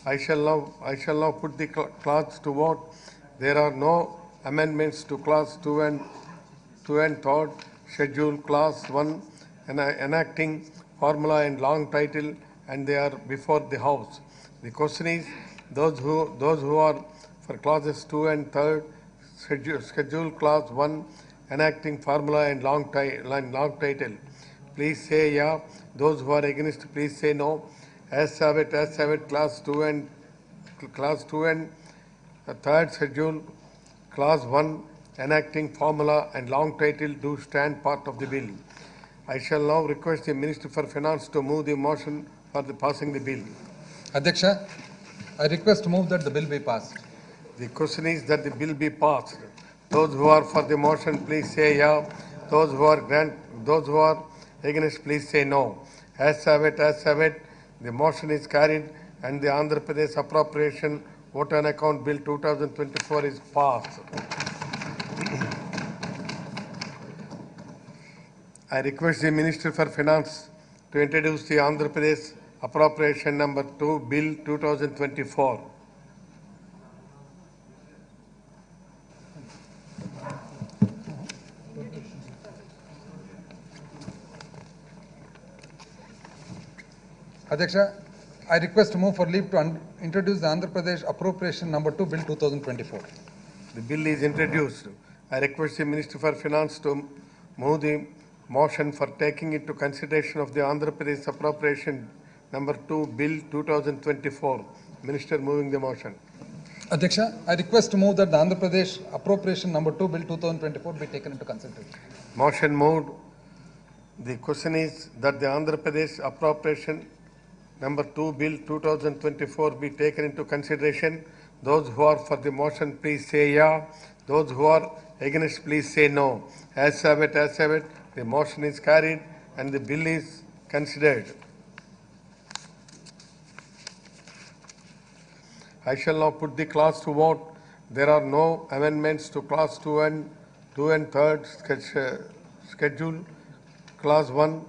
I shall now put the clause to vote. There are no amendments to clause 2 and 3rd schedule, clause 1 enacting formula and long title, and they are before the House. The question is, those who are for clauses 2 and 3rd schedule, clause 1 enacting formula and long title, please say yeah. Those who are against, please say no. As have it, clause 2 and 3rd schedule, clause 1 enacting formula and long title do stand part of the bill. I shall now request the Minister for Finance to move the motion for the passing the bill. Adyaksha, I request to move that the bill be passed. The question is that the bill be passed. Those who are for the motion, please say yeah. Those who are against, please say no. As have it. The motion is carried and the Andhra Pradesh appropriation vote on account bill 2024 is passed. I request the Minister for Finance to introduce the Andhra Pradesh appropriation number 2 bill 2024. Adyaksha, I request to move for leave to introduce the Andhra Pradesh appropriation number 2 bill 2024. The bill is introduced. I request the Minister for Finance to move the motion for taking into consideration of the Andhra Pradesh appropriation number 2 bill 2024. Minister moving the motion. Adyaksha, I request to move that the Andhra Pradesh appropriation number 2 bill 2024 be taken into consideration. Motion moved. The question is that the Andhra Pradesh appropriation number 2 bill 2024 be taken into consideration. Those who are for the motion, please say yeah. Those who are against, please say no. As have it. The motion is carried and the bill is considered. I shall now put the clause to vote. There are no amendments to clause 2 and 3rd schedule, clause 1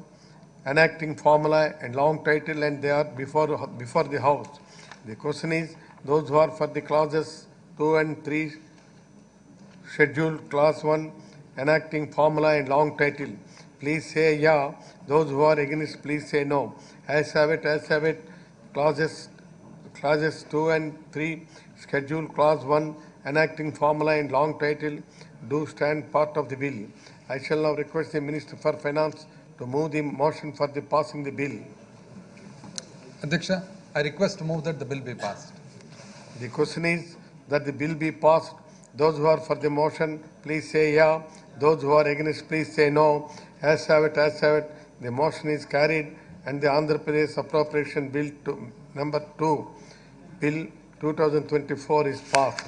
enacting formula and long title, and they are before the House. The question is, those who are for the clauses 2 and 3 schedule, clause 1 enacting formula and long title, please say yeah. Those who are against, please say no. As have it. Clauses 2 and 3 schedule, clause 1 enacting formula and long title do stand part of the bill. I shall now request the Minister for Finance to move the motion for the passing the bill. Adyaksha, I request to move that the bill be passed. The question is that the bill be passed. Those who are for the motion, please say yeah. Those who are against, please say no. As have it. The motion is carried and the Andhra Pradesh appropriation bill number 2 bill 2024 is passed.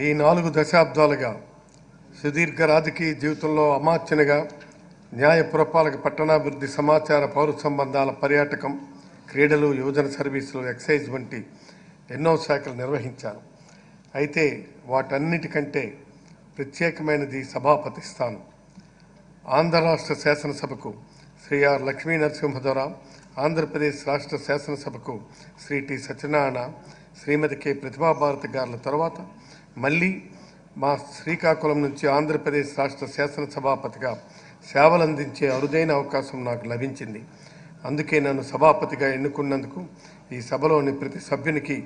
ఈ 4 దశాబ్దాలుగా సుదీర్ఘ రాజకీయ జీవితంలో అమాత్యనగా న్యాయ పురపాలక పట్టణాభివృద్ధి సమాచార పౌర సంబంధాల పర్యాటకం క్రీడలు యువజన సర్వీసులు ఎక్సైజ్ వంటి ఎన్నో శాఖలు నిర్వహించారు. అయితే వాటన్నిటికంటే ప్రత్యేకమైనది సభాపతి స్థానం. ఆంధ్ర రాష్ట్ర శాసనసభకు శ్రీ ఆర్ లక్ష్మీ నరసింహరావు, ఆంధ్రప్రదేశ్ రాష్ట్ర శాసనసభకు శ్రీ టి సత్యనారాయణ, శ్రీమతి కె ప్రతిభాభారతి గారుల తర్వాత మళ్ళీ మా శ్రీకాకుళం నుంచి ఆంధ్రప్రదేశ్ రాష్ట్ర శాసనసభాపతిగా సేవలందించే అరుదైన అవకాశం నాకు లభించింది. అందుకే నన్ను సభాపతిగా ఎన్నుకున్నందుకు ఈ సభలోని ప్రతి సభ్యునికి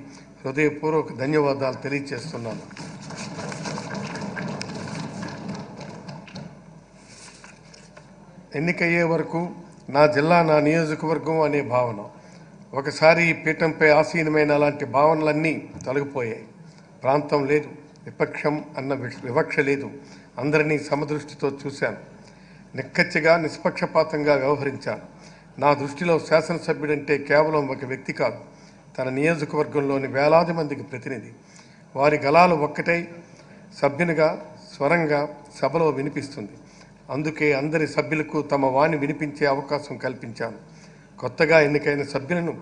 హృదయపూర్వక ధన్యవాదాలు తెలియజేస్తున్నాను. ఎన్నికయ్యే వరకు నా జిల్లా నా నియోజకవర్గం అనే భావన. ఒకసారి ఈ పీఠంపై ఆసీనమైన అలాంటి భావనలన్నీ తొలగిపోయాయి. ప్రాంతం లేదు, విపక్షం అన్న వివక్ష లేదు. అందరినీ సమదృష్టితో చూశాను. నిక్కచ్చిగా నిష్పక్షపాతంగా వ్యవహరించాను. నా దృష్టిలో శాసనసభ్యుడంటే కేవలం ఒక వ్యక్తి కాదు, తన నియోజకవర్గంలోని వేలాది మందికి ప్రతినిధి. వారి గళాలు ఒక్కటై సభ్యునిగా స్వరంగా సభలో వినిపిస్తుంది. అందుకే అందరి సభ్యులకు తమ వాణి వినిపించే అవకాశం కల్పించాను. కొత్తగా ఎన్నికైన సభ్యులను,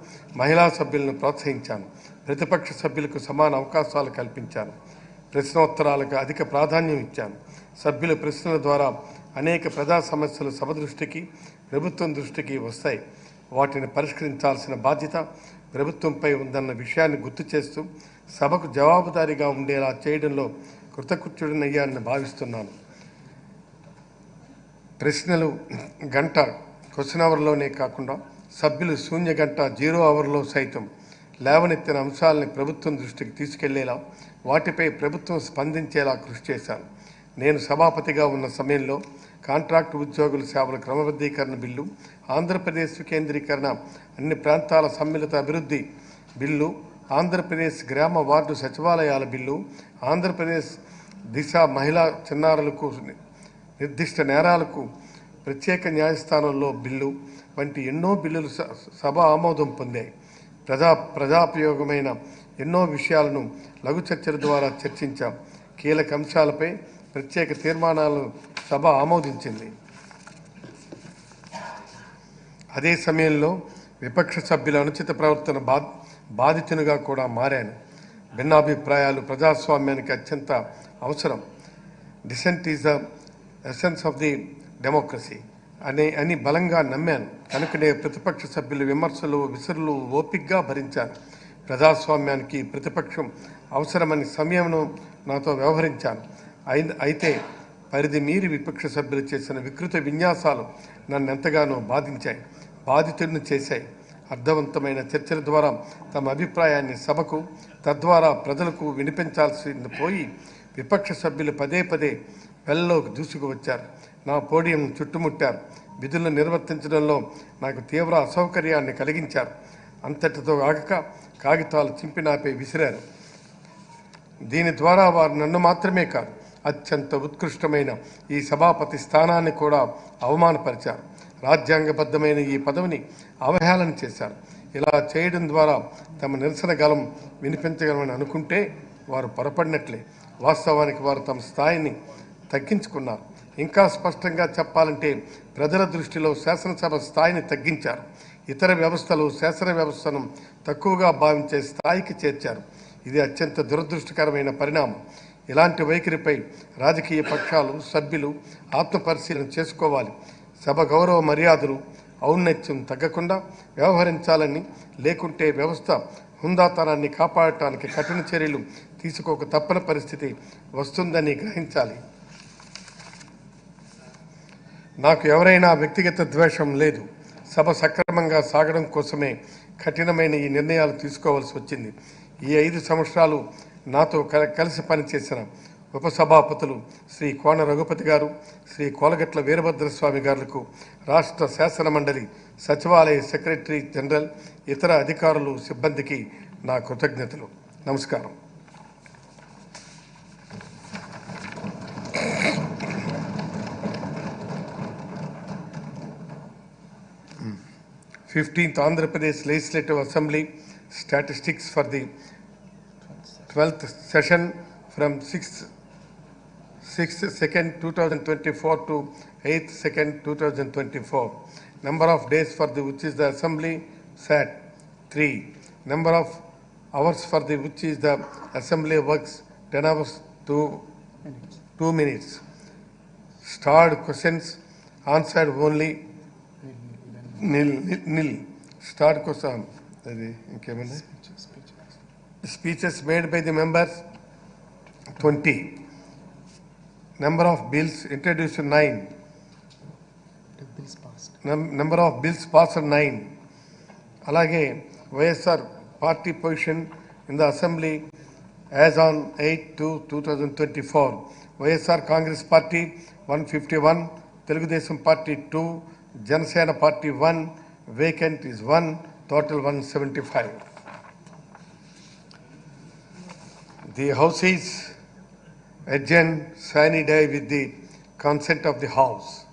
మహిళా సభ్యులను ప్రోత్సహించాను. ప్రతిపక్ష సభ్యులకు సమాన అవకాశాలు కల్పించాను. ప్రశ్నోత్తరాలకు అధిక ప్రాధాన్యం ఇచ్చాను. సభ్యుల ప్రశ్నల ద్వారా అనేక ప్రజా సమస్యలు సభ దృష్టికి, ప్రభుత్వం దృష్టికి వస్తాయి. వాటిని పరిష్కరించాల్సిన బాధ్యత ప్రభుత్వంపై ఉందన్న విషయాన్ని గుర్తు చేస్తూ సభకు జవాబుదారీగా ఉండేలా చేయడంలో కృతకృత్యుడినయ్యాన్ని భావిస్తున్నాను. ప్రశ్నలు గంట క్వశ్చన్ అవర్లోనే కాకుండా సభ్యులు శూన్య గంట 0 అవర్లో సైతం లేవనెత్తిన అంశాలని ప్రభుత్వం దృష్టికి తీసుకెళ్లేలా, వాటిపై ప్రభుత్వం స్పందించేలా కృషి చేశాను. నేను సభాపతిగా ఉన్న సమయంలో కాంట్రాక్టు ఉద్యోగుల సేవల క్రమబద్ధీకరణ బిల్లు, ఆంధ్రప్రదేశ్ వికేంద్రీకరణ, అన్ని ప్రాంతాల సమ్మిళిత అభివృద్ధి బిల్లు, ఆంధ్రప్రదేశ్ గ్రామ వార్డు సచివాలయాల బిల్లు, ఆంధ్రప్రదేశ్ దిశ మహిళా చిన్నారులకు నిర్దిష్ట నేరాలకు ప్రత్యేక న్యాయస్థానంలో బిల్లు వంటి ఎన్నో బిల్లులు సభ ఆమోదం పొందాయి. ప్రజాపయోగమైన ఎన్నో విషయాలను లఘు చర్చల ద్వారా చర్చించాం. కీలక అంశాలపై ప్రత్యేక తీర్మానాలను సభ ఆమోదించింది. అదే సమయంలో విపక్ష సభ్యుల అనుచిత ప్రవర్తన బాధితునిగా కూడా మారాను. భిన్నాభిప్రాయాలు ప్రజాస్వామ్యానికి అత్యంత అవసరం. Dissent is the essence of the democracy అని బలంగా నమ్మాను. కనుకనే ప్రతిపక్ష సభ్యుల విమర్శలు, విసురులు ఓపికగా భరించాను. ప్రజాస్వామ్యానికి ప్రతిపక్షం అవసరమని సంయమనం నాతో వ్యవహరించాను. అయితే పరిధి మీరి విపక్ష సభ్యులు చేసిన వికృత విన్యాసాలు నన్ను ఎంతగానో బాధించాయి, బాధితుడిని చేశాయి. అర్థవంతమైన చర్చల ద్వారా తమ అభిప్రాయాన్ని సభకు, తద్వారా ప్రజలకు వినిపించాల్సింది పోయి విపక్ష సభ్యులు పదే పదే వెల్లోకి దూసుకువచ్చారు. నా పోడియం చుట్టుముట్టారు. విధులను నిర్వర్తించడంలో నాకు తీవ్ర అసౌకర్యాన్ని కలిగించారు. అంతటితో ఆగక కాగితాలు చింపినాపై విసిరారు. దీని ద్వారా వారు నన్ను మాత్రమే కాదు, అత్యంత ఉత్కృష్టమైన ఈ సభాపతి స్థానాన్ని కూడా అవమానపరిచారు. రాజ్యాంగబద్ధమైన ఈ పదవిని అవహేళన చేశారు. ఇలా చేయడం ద్వారా తమ నిరసన గలం వినిపించగలమని అనుకుంటే వారు పొరపడినట్లే. వాస్తవానికి వారు తమ స్థాయిని తగ్గించుకున్నారు. ఇంకా స్పష్టంగా చెప్పాలంటే ప్రజల దృష్టిలో శాసనసభ స్థాయిని తగ్గించారు. ఇతర వ్యవస్థలు శాసన వ్యవస్థను తక్కువగా భావించే స్థాయికి చేర్చారు. ఇది అత్యంత దురదృష్టకరమైన పరిణామం. ఇలాంటి వైఖరిపై రాజకీయ పక్షాలు, సభ్యులు ఆత్మపరిశీలన చేసుకోవాలి. సభ గౌరవ మర్యాదలు, ఔన్నత్యం తగ్గకుండా వ్యవహరించాలని, లేకుంటే వ్యవస్థ హుందాతనాన్ని కాపాడటానికి కఠిన చర్యలు తీసుకోక తప్పని పరిస్థితి వస్తుందని గ్రహించాలి. నాకు ఎవరైనా వ్యక్తిగత ద్వేషం లేదు. సభ సక్రమంగా సాగడం కోసమే కఠినమైన ఈ నిర్ణయాలు తీసుకోవాల్సి వచ్చింది. ఈ 5 సంవత్సరాలు నాతో కలిసి పనిచేసిన ఉపసభాపతులు శ్రీ కోన రఘుపతి గారు, శ్రీ కోలగట్ల వీరభద్రస్వామి గారులకు, రాష్ట్ర శాసన మండలి సచివాలయ సెక్రటరీ జనరల్, ఇతర అధికారులు, సిబ్బందికి నా కృతజ్ఞతలు. నమస్కారం. Fifteenth Andhra Pradesh legislative assembly statistics for the 12th session from 6th 2nd 2024 to 8th 2nd 2024. Number of days for the which is the assembly sat 3. Number of hours for the which is the assembly works 10 hours to 2 minutes. Starred questions answered only nil. Starred question. Speeches made by the members 20. Number of bills introduced 9. Number of bills passed 9. Alage YSR party position in the assembly as on 8/2/2024. YSR Congress Party 151, Telugudesam Party 2, Janasena Party 1, vacant is 1, total 175. The House is adjourned sine die with the consent of the House.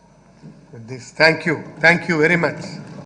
With this, thank you very much.